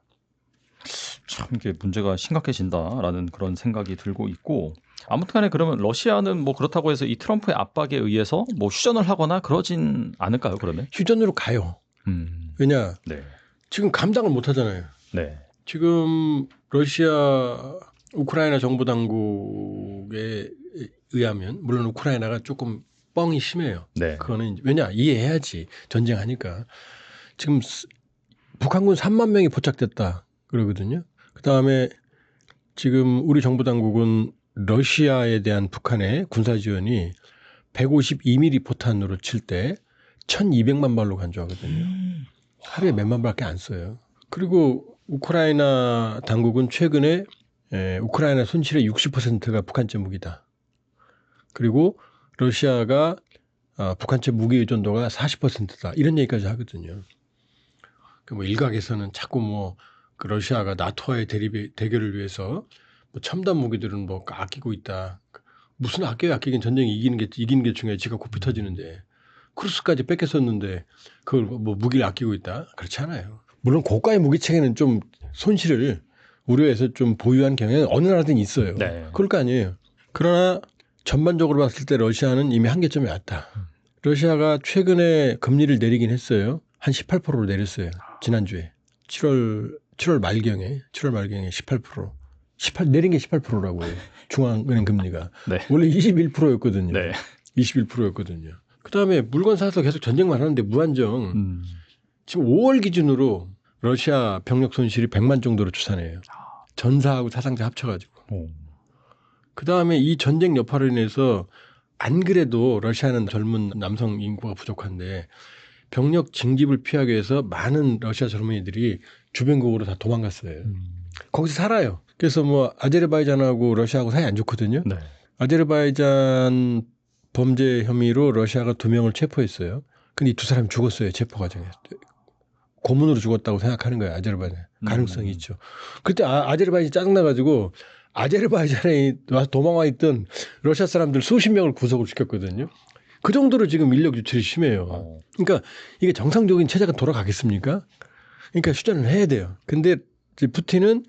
참 이게 문제가 심각해진다라는 그런 생각이 들고 있고 아무튼간에 그러면 러시아는 뭐 그렇다고 해서 이 트럼프의 압박에 의해서 뭐 휴전을 하거나 그러진 않을까요? 그러면 휴전으로 가요. 왜냐? 네. 지금 감당을 못 하잖아요. 네. 지금 러시아 우크라이나 정부 당국에 의하면 물론 우크라이나가 조금 뻥이 심해요. 네. 그거는 왜냐? 이해해야지. 전쟁하니까. 지금 북한군 3만 명이 포착됐다 그러거든요. 그다음에 지금 우리 정부 당국은 러시아에 대한 북한의 군사 지원이 152mm 포탄으로 칠 때 1200만 발로 간주하거든요. 하루에 몇만 발밖에 안 써요. 그리고 우크라이나 당국은 최근에 우크라이나 손실의 60%가 북한제 무기다. 그리고 러시아가 북한제 무기 의존도가 40%다. 이런 얘기까지 하거든요. 뭐 일각에서는 자꾸 뭐 그 러시아가 나토와의 대결을 위해서 뭐 첨단 무기들은 뭐 아끼고 있다. 무슨 아끼긴 전쟁이 이기는 게 중요해. 지가 고삐 터지는데. 크루스까지 뺏겼었는데 그걸 뭐 무기를 아끼고 있다. 그렇지 않아요. 물론 고가의 무기 체계는 좀 손실을 우려해서 좀 보유한 경향이 어느 나라든 있어요. 네. 그럴 거 아니에요. 그러나 전반적으로 봤을 때 러시아는 이미 한계점에 왔다. 러시아가 최근에 금리를 내리긴 했어요. 한 18%로 내렸어요. 지난주에. 7월 말경에 18% 내린 게 18%라고 해요. 중앙은행 금리가. 네. 원래 21%였거든요. 네. 21%였거든요. 그다음에 물건 사서 계속 전쟁만 하는데 무한정. 지금 5월 기준으로 러시아 병력 손실이 100만 정도로 추산해요. 전사하고 사상자 합쳐가지고. 그다음에 이 전쟁 여파로 인해서 안 그래도 러시아는 젊은 남성 인구가 부족한데 병력 징집을 피하기 위해서 많은 러시아 젊은이들이 주변국으로 다 도망갔어요. 거기서 살아요. 그래서 뭐 아제르바이잔하고 러시아하고 사이 안 좋거든요. 네. 아제르바이잔 범죄 혐의로 러시아가 2명을 체포했어요. 근데 이 두 사람이 죽었어요. 체포 과정에서. 고문으로 죽었다고 생각하는 거예요. 아제르바이잔. 가능성이 있죠. 그때 아제르바이잔이 짜증나가지고 아제르바이잔에 와서 도망와 있던 러시아 사람들 수십 명을 구속을 시켰거든요. 그 정도로 지금 인력 유출이 심해요. 그러니까 이게 정상적인 체제가 돌아가겠습니까? 그러니까 휴전을 해야 돼요. 근데 이제 푸틴은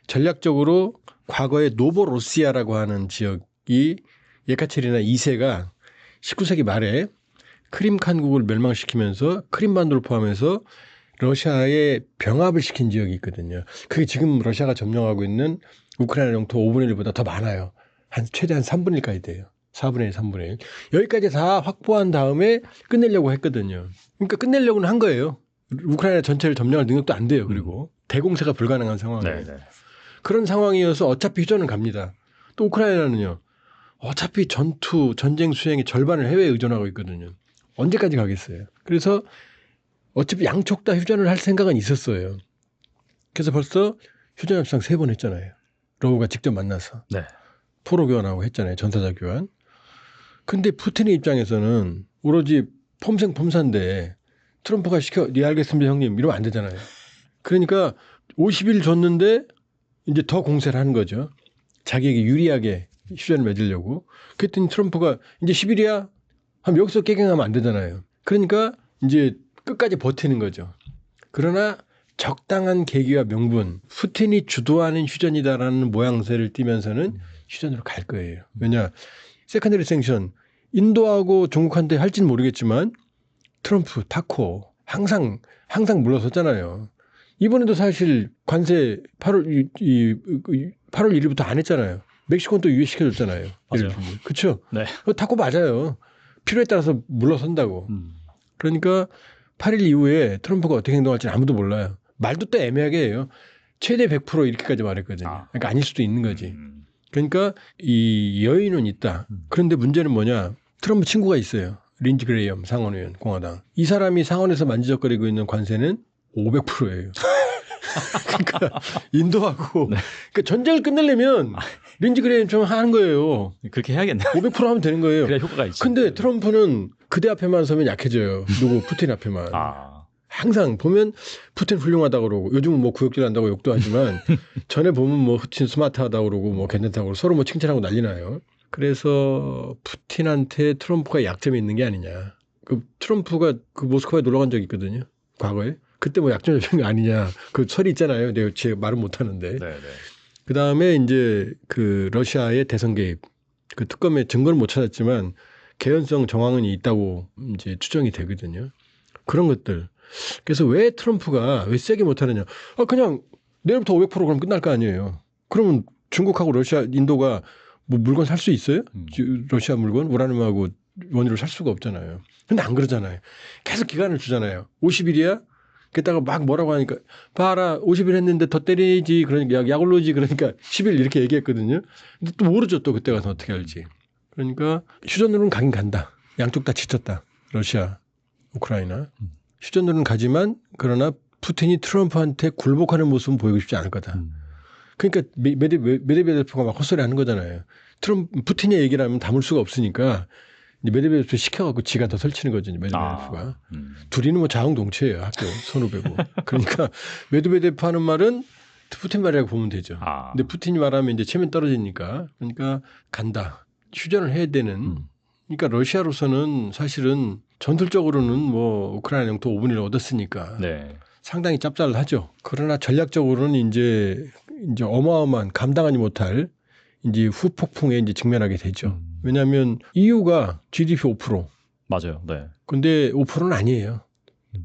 전략적으로 과거에 노보로시아라고 하는 지역이 예카체리나 2세가 19세기 말에 크림 칸국을 멸망시키면서 크림반도를 포함해서 러시아에 병합을 시킨 지역이 있거든요. 그게 지금 러시아가 점령하고 있는 우크라이나 영토 5분의 1보다 더 많아요. 최대한 3분의 1까지 돼요. 4분의 1, 3분의 1. 여기까지 다 확보한 다음에 끝내려고 했거든요. 그러니까 끝내려고는 한 거예요. 우크라이나 전체를 점령할 능력도 안 돼요. 그리고 대공세가 불가능한 상황이에요. 네. 그런 상황이어서 어차피 휴전은 갑니다. 또 우크라이나는요. 어차피 전쟁 수행의 절반을 해외에 의존하고 있거든요. 언제까지 가겠어요. 그래서 어차피 양쪽 다 휴전을 할 생각은 있었어요. 그래서 벌써 휴전 협상 3번 했잖아요. 러우가 직접 만나서. 네. 포로 교환하고 했잖아요. 전사자 교환. 근데 푸틴의 입장에서는 오로지 폼생폼사인데 트럼프가 시켜 네 알겠습니다 형님 이러면 안 되잖아요. 그러니까 50일 줬는데 이제 더 공세를 하는 거죠. 자기에게 유리하게 휴전을 맺으려고. 그랬더니 트럼프가 이제 10일이야? 하면 여기서 깨갱하면 안 되잖아요. 그러니까 이제 끝까지 버티는 거죠. 그러나 적당한 계기와 명분, 푸틴이 주도하는 휴전이다라는 모양새를 띠면서는 휴전으로 갈 거예요. 왜냐? 세컨더리 생션, 인도하고 중국한테 할지는 모르겠지만 트럼프, 타코 항상 물러섰잖아요. 이번에도 사실 관세 8월 1일부터 안 했잖아요. 멕시코는 또 유예시켜줬잖아요. 맞아요. 그렇죠? 네. 타코 맞아요. 필요에 따라서 물러선다고. 그러니까 8일 이후에 트럼프가 어떻게 행동할지는 아무도 몰라요. 말도 또 애매하게 해요. 최대 100% 이렇게까지 말했거든요. 그러니까 아닐 수도 있는 거지. 그러니까 이 여인은 있다. 그런데 문제는 뭐냐. 트럼프 친구가 있어요. 린지 그레이엄 상원의원 공화당. 이 사람이 상원에서 만지작거리고 있는 관세는 500%예요. 그러니까 인도하고 네. 그러니까 전쟁을 끝내려면 린지 그레이엄 좀 하는 거예요. 그렇게 해야겠네요. 500% 하면 되는 거예요. 그래야 효과가 있죠. 근데 트럼프는 그대 앞에만 서면 약해져요. 누구 푸틴 앞에만. 항상 보면 푸틴 훌륭하다고 그러고 요즘은 뭐 구역질 한다고 욕도 하지만 전에 보면 뭐 푸틴 스마트하다고 그러고 뭐 괜찮다고 그러고 서로 뭐 칭찬하고 난리 나요. 그래서 푸틴한테 트럼프가 약점이 있는 게 아니냐. 그 트럼프가 그 모스크바에 놀러 간 적이 있거든요. 과거에. 그때 뭐 약점 잡힌 거 아니냐. 그 설이 있잖아요. 내가 제 말은 못 하는데. 네네. 그 다음에 이제 그 러시아의 대선 개입. 그 특검에 증거는 못 찾았지만 개연성 정황은 있다고 이제 추정이 되거든요. 그런 것들. 그래서 왜 트럼프가 왜 세게 못하느냐. 그냥 내일부터 500% 그럼 끝날 거 아니에요. 그러면 중국하고 러시아, 인도가 뭐 물건 살 수 있어요? 러시아 물건? 우라늄하고 원유를 살 수가 없잖아요. 근데 안 그러잖아요. 계속 기간을 주잖아요. 50일이야? 게다가 막 뭐라고 하니까 봐라 50일 했는데 더 때리지 그러니까 약 올르지 그러니까 10일 이렇게 얘기했거든요. 근데 또 모르죠. 또 그때 가서 어떻게 할지. 그러니까 휴전으로는 가긴 간다. 양쪽 다 지쳤다. 러시아, 우크라이나. 휴전으로는 가지만 그러나 푸틴이 트럼프한테 굴복하는 모습은 보이고 싶지 않을 거다. 그러니까 메드베데프가 막 헛소리하는 거잖아요. 푸틴의 얘기를 하면 담을 수가 없으니까 메드베데프 시켜갖고 지가 더 설치는 거죠. 메드베데프가. 둘이는 뭐 자웅동체예요. 학교 선후배고. 그러니까 메드베데프 하는 말은 푸틴 말이라고 보면 되죠. 근데 푸틴이 말하면 이제 체면 떨어지니까. 그러니까 간다. 휴전을 해야 되는. 그러니까 러시아로서는 사실은 전술적으로는 뭐 우크라이나 영토 5분을 얻었으니까 네. 상당히 짭짤하죠. 그러나 전략적으로는 이제 어마어마한 감당하지 못할 이제 후폭풍에 이제 직면하게 되죠. 왜냐하면 EU가 GDP 5%. 맞아요. 네. 근데 5%는 아니에요.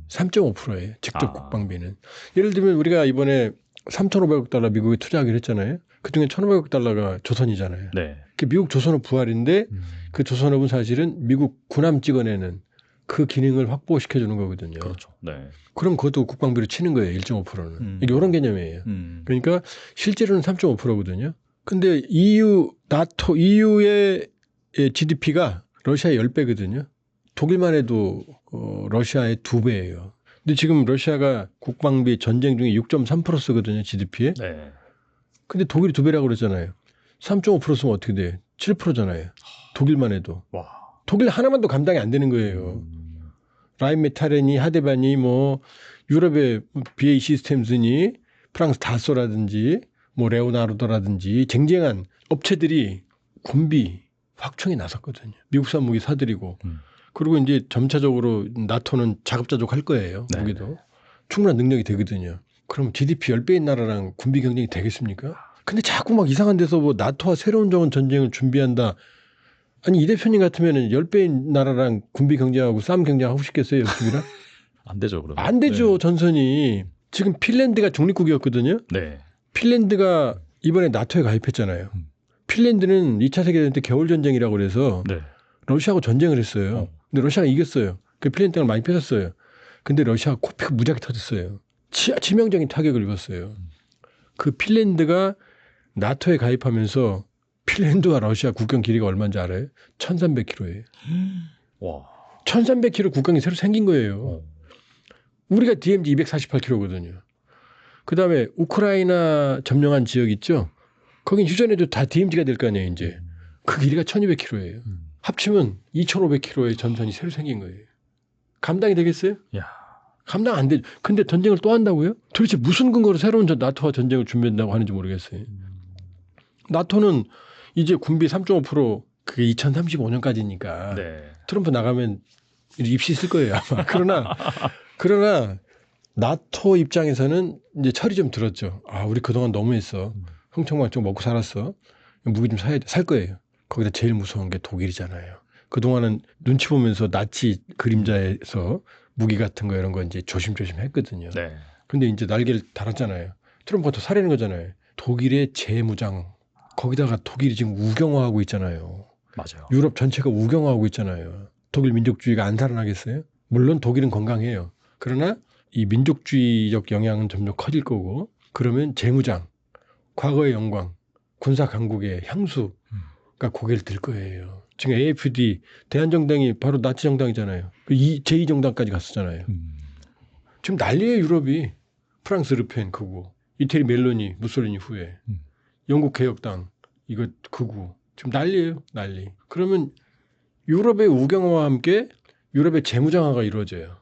3.5%예요. 직접 국방비는. 예를 들면 우리가 이번에 3,500억 달러 미국에 투자하기로 했잖아요. 그중에 1,500억 달러가 조선이잖아요. 네. 미국 조선업 부활인데 그 조선업은 사실은 미국 군함 찍어내는 그 기능을 확보시켜주는 거거든요. 그렇죠. 네. 그럼 그것도 국방비로 치는 거예요. 1.5%는. 이게 이런 개념이에요. 그러니까 실제로는 3.5%거든요. 근데 EU, 나토, EU의 GDP가 러시아의 10배거든요. 독일만 해도 러시아의 2배예요. 근데 지금 러시아가 국방비 전쟁 중에 6.3% 쓰거든요. GDP에. 네. 근데 독일이 2배라고 그랬잖아요. 3.5% 쓰면 어떻게 돼요? 7%잖아요. 독일만 해도. 와. 독일 하나만 도 감당이 안 되는 거예요. 라인메탈이니 하데반이 뭐 유럽의 BAE 시스템즈니 프랑스 다소라든지 뭐 레오나르도라든지 쟁쟁한 업체들이 군비 확충에 나섰거든요. 미국산 무기 사들이고 그리고 이제 점차적으로 나토는 자급자족 할 거예요. 네. 무기도 충분한 능력이 되거든요. 그럼 GDP 10배인 나라랑 군비 경쟁이 되겠습니까? 근데 자꾸 막 이상한 데서 뭐 나토와 새로운 정원 전쟁을 준비한다. 아니 이 대표님 같으면 10배인 나라랑 군비 경쟁하고 싸움 경쟁하고 싶겠어요? 역습이랑? 안 되죠. 그러면. 안 되죠. 네. 전선이. 지금 핀란드가 중립국이었거든요. 네. 핀란드가 이번에 나토에 가입했잖아요. 핀란드는 2차 세계대전 때 겨울전쟁이라고 그래서 네. 러시아하고 전쟁을 했어요. 근데 러시아가 이겼어요. 그 핀란드 땅을 많이 뺏었어요. 근데 러시아가 코피가 무지하게 터졌어요. 치명적인 타격을 입었어요. 그 핀란드가 나토에 가입하면서 핀란드와 러시아 국경 길이가 얼마인지 알아요? 1,300km예요. 와. 1,300km 국경이 새로 생긴 거예요. 우리가 DMZ 248km거든요. 그다음에 우크라이나 점령한 지역 있죠? 거긴 휴전해도 다 DMZ가 될 거 아니에요, 이제. 그 길이가 1,200km예요. 합치면 2,500km의 전선이 새로 생긴 거예요. 감당이 되겠어요? 야. 감당 안 되죠. 근데 전쟁을 또 한다고요? 도대체 무슨 근거로 새로운 나토와 전쟁을 준비한다고 하는지 모르겠어요. 나토는 이제 군비 3.5% 그게 2035년까지니까 네. 트럼프 나가면 입시 쓸 거예요 아마. 그러나 나토 입장에서는 이제 철이 좀 들었죠. 아 우리 그동안 너무했어. 흥청망청 먹고 살았어. 무기 좀 살 거예요. 거기다 제일 무서운 게 독일이잖아요. 그동안은 눈치 보면서 나치 그림자에서 무기 같은 거 이런 거 이제 조심조심 했거든요. 네. 근데 이제 날개를 달았잖아요. 트럼프가 더 사려는 거잖아요. 독일의 재무장. 거기다가 독일이 지금 우경화하고 있잖아요. 맞아요. 유럽 전체가 우경화하고 있잖아요. 독일 민족주의가 안 살아나겠어요? 물론 독일은 건강해요. 그러나 이 민족주의적 영향은 점점 커질 거고 그러면 재무장, 과거의 영광, 군사 강국의 향수가 고개를 들 거예요. 지금 AFD, 대한정당이 바로 나치 정당이잖아요. 제2정당까지 갔었잖아요. 지금 난리예요 유럽이. 프랑스 르펜 그거, 이태리 멜로니 무솔리니 후에. 영국 개혁당 이거 극우 지금 난리예요 난리. 그러면 유럽의 우경화와 함께 유럽의 재무장화가 이루어져요.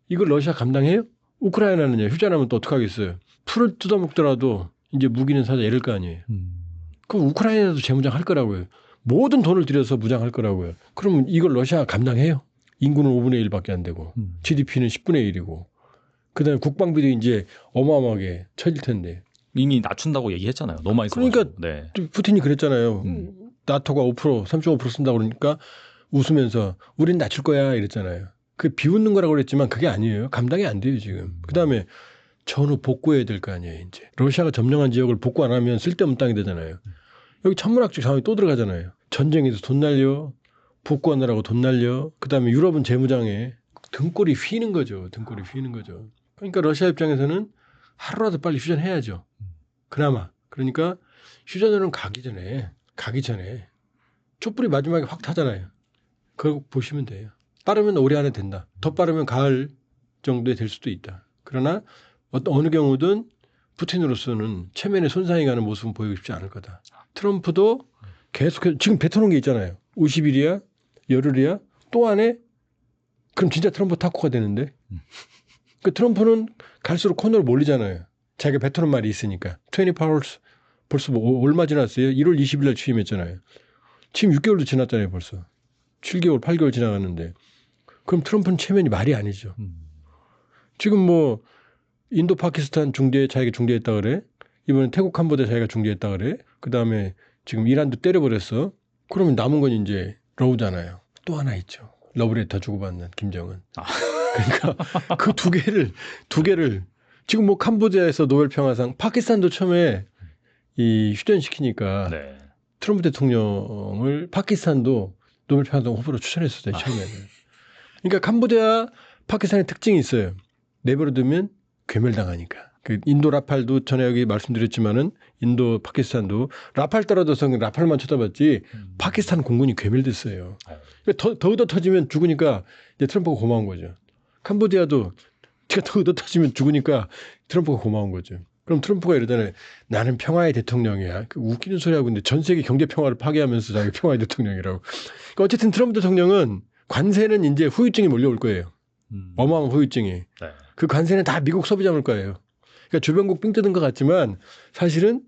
이걸 러시아 감당해요? 우크라이나는요. 휴전하면 또 어떡하겠어요. 풀을 뜯어먹더라도 이제 무기는 사자 이럴 거 아니에요. 그럼 우크라이나도 재무장할 거라고요. 모든 돈을 들여서 무장할 거라고요. 그러면 이걸 러시아가 감당해요? 인구는 5분의 1밖에 안 되고 GDP는 10분의 1이고 그다음에 국방비도 이제 어마어마하게 쳐질 텐데. 이미 낮춘다고 얘기했잖아요. 너무 많이 써가지고. 그러니까 네. 푸틴이 그랬잖아요. 나토가 5%, 3.5% 쓴다고 그러니까 웃으면서 우린 낮출 거야 이랬잖아요. 그 비웃는 거라고 그랬지만 그게 아니에요. 감당이 안 돼요 지금. 그다음에 전후 복구해야 될 거 아니에요. 이제 러시아가 점령한 지역을 복구 안 하면 쓸데없는 땅이 되잖아요. 여기 천문학적 자원이 또 들어가잖아요. 전쟁에서 돈 날려, 복구하느라고 돈 날려. 그다음에 유럽은 재무장에 등골이 휘는 거죠. 등골이 휘는 거죠. 그러니까 러시아 입장에서는 하루라도 빨리 휴전해야죠. 그나마. 그러니까 휴전으로는 가기 전에 촛불이 마지막에 확 타잖아요. 그걸 보시면 돼요. 빠르면 올해 안에 된다. 더 빠르면 가을 정도에 될 수도 있다. 그러나 어느 경우든 푸틴으로서는 체면에 손상이 가는 모습은 보이고 싶지 않을 거다. 트럼프도 계속해서 지금 뱉어놓은 게 있잖아요. 50일이야? 열흘이야? 또 안 해? 그럼 진짜 트럼프 타코가 되는데. 그 트럼프는 갈수록 코너로 몰리잖아요. 자기가 뱉어놓은 말이 있으니까. 24hours 벌써 뭐 얼마 지났어요? 1월 20일 날 취임했잖아요. 지금 6개월도 지났잖아요. 벌써. 7개월, 8개월 지나갔는데. 그럼 트럼프는 체면이 말이 아니죠. 지금 뭐 인도 파키스탄 중재 자기가 중재했다 그래. 이번에 태국 캄보디아 자기가 중재했다 그래. 그다음에 지금 이란도 때려버렸어. 그러면 남은 건 이제 러우잖아요. 또 하나 있죠. 러브레터 주고받는 김정은. 그러니까 그 두 개를 지금 뭐 캄보디아에서 노벨 평화상, 파키스탄도 처음에 이 휴전시키니까 네. 트럼프 대통령을 파키스탄도 노벨 평화상 후보로 추천했었어요. 처음에는. 그러니까 캄보디아, 파키스탄의 특징이 있어요. 내버려두면 괴멸당하니까. 그 인도 라팔도 전에 여기 말씀드렸지만은 인도 파키스탄도 라팔 떨어져서 라팔만 쳐다봤지 파키스탄 공군이 괴멸됐어요. 그러니까 더 터지면 죽으니까 이제 트럼프가 고마운 거죠. 캄보디아도 더 터지면 죽으니까 트럼프가 고마운 거죠. 그럼 트럼프가 이러잖아요. 나는 평화의 대통령이야. 그 웃기는 소리 하고 있는데 전 세계 경제 평화를 파괴하면서 자기 평화의 대통령이라고. 그러니까 어쨌든 트럼프 대통령은 관세는 이제 후유증이 몰려올 거예요. 어마어마한 후유증이. 네. 그 관세는 다 미국 소비자 물 거예요. 그러니까 주변국 삥 뜯은 것 같지만 사실은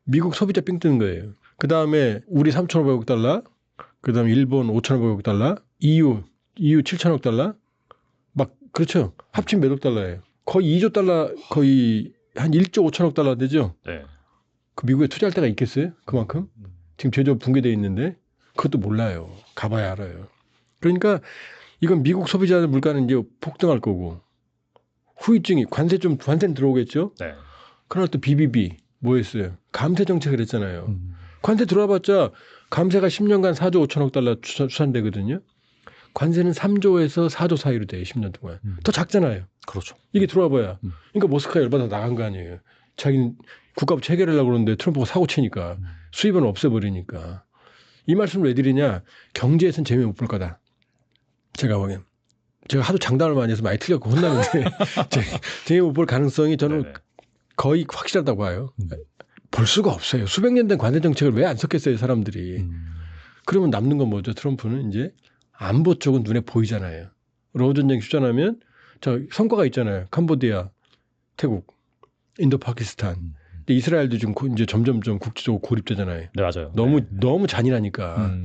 미국 소비자 삥 뜯는 거예요. 그 다음에 우리 3,500억 달러, 그 다음에 일본 5,500억 달러, EU 7,000억 달러, 막 그렇죠. 합친 몇억 달러예요. 거의 2조 달러, 거의 한 1조 5천억 달러 되죠. 네. 그 미국에 투자할 데가 있겠어요? 그만큼? 지금 제조업 붕괴되어 있는데 그것도 몰라요. 가봐야 알아요. 그러니까 이건 미국 소비자 물가는 이제 폭등할 거고 후유증이 관세는 들어오겠죠. 네. 그러나 또 BBB 뭐였어요? 감세 정책을 했잖아요. 관세 들어와봤자 감세가 10년간 4조 5천억 달러 추산되거든요. 관세는 3조에서 4조 사이로 돼요. 10년 동안. 더 작잖아요. 그렇죠. 이게 들어와봐야. 그러니까 모스크바 열받아 나간 거 아니에요. 자기는 국가부채 해결하려고 그러는데 트럼프가 사고 치니까 수입은 없애버리니까. 이 말씀을 왜 드리냐. 경제에선 재미 못 볼 거다. 제가 보기엔. 제가 하도 장담을 많이 해서 많이 틀렸고 혼나는데 재미 못 볼 가능성이 저는 네네. 거의 확실하다고 봐요. 볼 수가 없어요. 수백 년 된 관세 정책을 왜 안 썼겠어요, 사람들이. 그러면 남는 건 뭐죠? 트럼프는 이제 안보 쪽은 눈에 보이잖아요. 러우 전쟁 휴전하면 저 성과가 있잖아요. 캄보디아, 태국, 인도, 파키스탄. 근데 이스라엘도 지금 이제 점점 좀 국제적으로 고립되잖아요. 네, 맞아요. 너무 잔인하니까.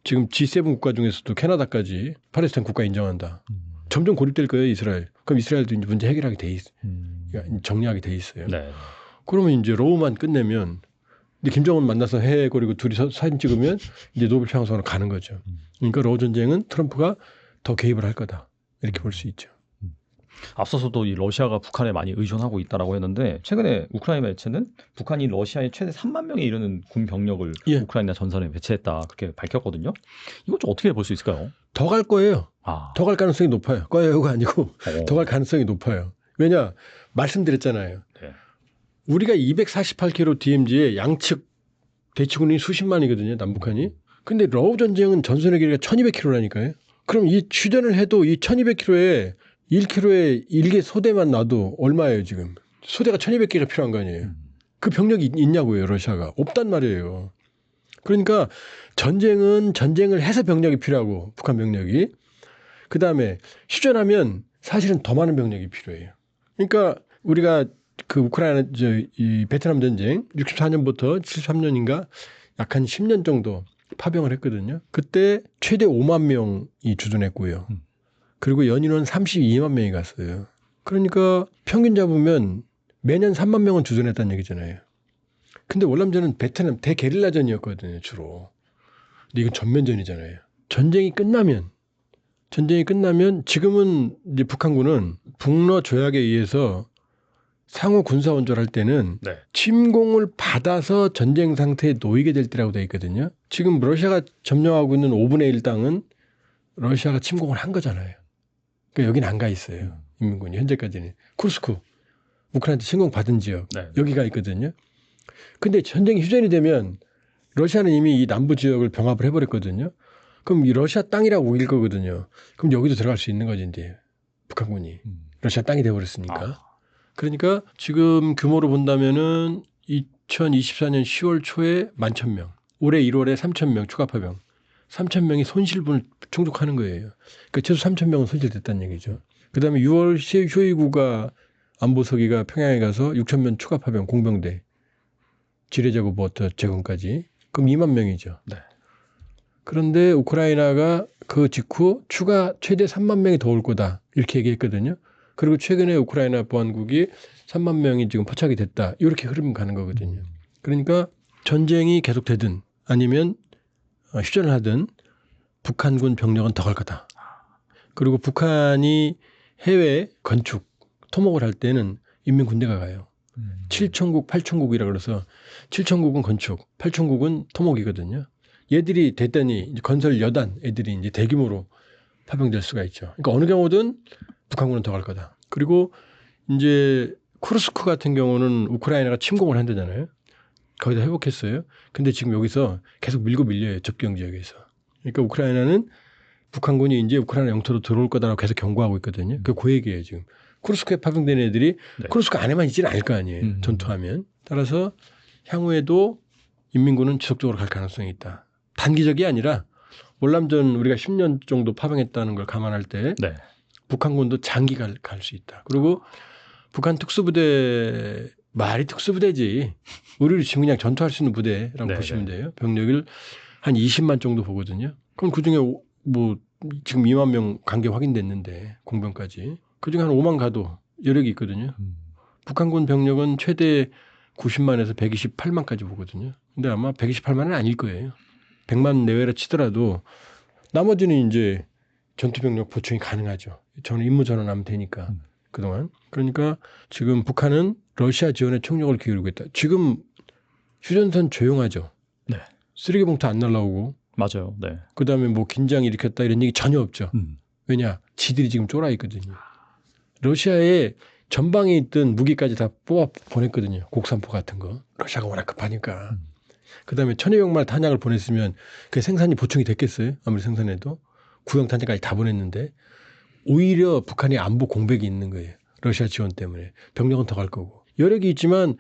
지금 G7 국가 중에서도 캐나다까지 팔레스타인 국가 인정한다. 점점 고립될 거예요, 이스라엘. 그럼 이스라엘도 이제 문제 해결하게 돼 있어요. 그러니까 정리하게 돼 있어요. 네. 그러면 이제 러우만 끝내면 근데 김정은 만나서 해거리고 둘이 사진 찍으면 이제 노벨 평화상으로 가는 거죠. 그러니까 러우 전쟁은 트럼프가 더 개입을 할 거다. 이렇게 볼 수 있죠. 앞서서도 이 러시아가 북한에 많이 의존하고 있다라고 했는데 최근에 우크라이나 매체는 북한이 러시아에 최대 3만 명에 이르는 군 병력을 우크라이나 전선에 배치했다 그렇게 밝혔거든요. 이것 좀 어떻게 볼 수 있을까요? 더 갈 거예요. 아. 더 갈 가능성이 높아요. 거예요가 아니고 더 갈 가능성이 높아요. 왜냐? 말씀드렸잖아요. 네. 우리가 248km DMZ에 양측 대치군이 수십만이거든요. 남북한이. 근데 러우 전쟁은 전선의 길이가 1200km라니까요. 그럼 이 휴전을 해도 이 1200km에 1km에 1개 소대만 놔도 얼마예요 지금. 소대가 1200개가 필요한 거 아니에요. 그 병력이 있냐고요. 러시아가. 없단 말이에요. 그러니까 전쟁은 전쟁을 해서 병력이 필요하고 북한 병력이. 그다음에 휴전하면 사실은 더 많은 병력이 필요해요. 그러니까 우리가 그 우크라이나 이 베트남 전쟁 64년부터 73년인가 약 한 10년 정도 파병을 했거든요. 그때 최대 5만 명이 주둔했고요. 그리고 연인원 32만 명이 갔어요. 그러니까 평균 잡으면 매년 3만 명은 주둔했다는 얘기잖아요. 근데 월남전은 베트남 대게릴라전이었거든요, 주로. 근데 이건 전면전이잖아요. 전쟁이 끝나면 지금은 이제 북한군은 북러 조약에 의해서 상호 군사 원조를 할 때는 네. 침공을 받아서 전쟁 상태에 놓이게 될 때라고 되어 있거든요. 지금 러시아가 점령하고 있는 5분의 1 땅은 러시아가 침공을 한 거잖아요. 그러니까 여기는 안 가 있어요. 인민군이 현재까지는. 쿠르스크, 우크라이나한테 침공 받은 지역 네. 여기가 있거든요. 근데 전쟁이 휴전이 되면 러시아는 이미 이 남부 지역을 병합을 해버렸거든요. 그럼 이 러시아 땅이라고 우길 거거든요. 그럼 여기도 들어갈 수 있는 거지 이제 북한군이. 러시아 땅이 돼버렸으니까. 그러니까 지금 규모로 본다면은 2024년 10월 초에 11,000명, 올해 1월에 3,000명 추가 파병, 3,000명이 손실분을 충족하는 거예요. 그러니까 최소 3,000명은 손실됐다는 얘기죠. 그다음에 6월 쇼이구가 안보서기가 평양에 가서 6,000명 추가 파병 공병대, 지뢰제거부터 제공까지. 그럼 2만 명이죠. 네. 그런데 우크라이나가 그 직후 추가 최대 3만 명이 더 올 거다 이렇게 얘기했거든요. 그리고 최근에 우크라이나 보안국이 3만 명이 지금 포착이 됐다. 이렇게 흐름 가는 거거든요. 그러니까 전쟁이 계속되든 아니면 휴전을 하든 북한군 병력은 더 갈 거다. 그리고 북한이 해외 건축, 토목을 할 때는 인민군대가 가요. 7천국, 8천국이라 그래서 7천국은 건축, 8천국은 토목이거든요. 얘들이 됐더니 건설 여단 애들이 이제 대규모로 파병될 수가 있죠. 그러니까 어느 경우든 북한군은 더 갈 거다. 그리고 이제 쿠르스크 같은 경우는 우크라이나가 침공을 한다잖아요. 거기다 회복했어요. 근데 지금 여기서 계속 밀고 밀려요. 접경 지역에서. 그러니까 우크라이나는 북한군이 이제 우크라이나 영토로 들어올 거다라고 계속 경고하고 있거든요. 그 얘기예요 지금. 쿠르스크에 파병된 애들이 네. 쿠르스크 안에만 있지는 않을 거 아니에요. 전투하면. 따라서 향후에도 인민군은 지속적으로 갈 가능성이 있다. 단기적이 아니라 월남전 우리가 10년 정도 파병했다는 걸 감안할 때 네. 북한군도 장기 갈 수 있다. 그리고 북한 특수부대 말이 특수부대지. 우리를 지금 그냥 전투할 수 있는 부대라고 네, 보시면 돼요. 병력을 한 20만 정도 보거든요. 그럼 그중에 뭐 지금 2만 명 관계 확인됐는데 공병까지. 그중에 한 5만 가도 여력이 있거든요. 북한군 병력은 최대 90만에서 128만까지 보거든요. 근데 아마 128만은 아닐 거예요. 100만 내외라 치더라도 나머지는 이제 전투병력 보충이 가능하죠. 저는 임무 전환하면 되니까 그동안. 그러니까 지금 북한은 러시아 지원에 총력을 기울이고 있다. 지금 휴전선 조용하죠. 네. 쓰레기 봉투 안 날라오고. 맞아요. 네. 그다음에 뭐 긴장 일으켰다 이런 얘기 전혀 없죠. 왜냐? 지들이 지금 쫄아 있거든요. 러시아에 전방에 있던 무기까지 다 뽑아 보냈거든요. 곡산포 같은 거. 러시아가 워낙 급하니까. 그다음에 1,200만 탄약을 보냈으면 그 생산이 보충이 됐겠어요? 아무리 생산해도. 구형 탄약까지 다 보냈는데 오히려 북한이 안보 공백이 있는 거예요. 러시아 지원 때문에. 병력은 더 갈 거고. 여력이 있지만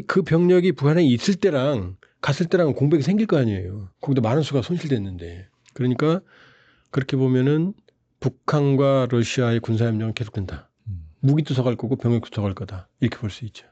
그 병력이 북한에 있을 때랑 갔을 때랑 공백이 생길 거 아니에요. 거기도 많은 수가 손실됐는데. 그러니까 그렇게 보면은 북한과 러시아의 군사협력은 계속된다. 무기도 더 갈 거고 병력도 더 갈 거다. 이렇게 볼 수 있죠.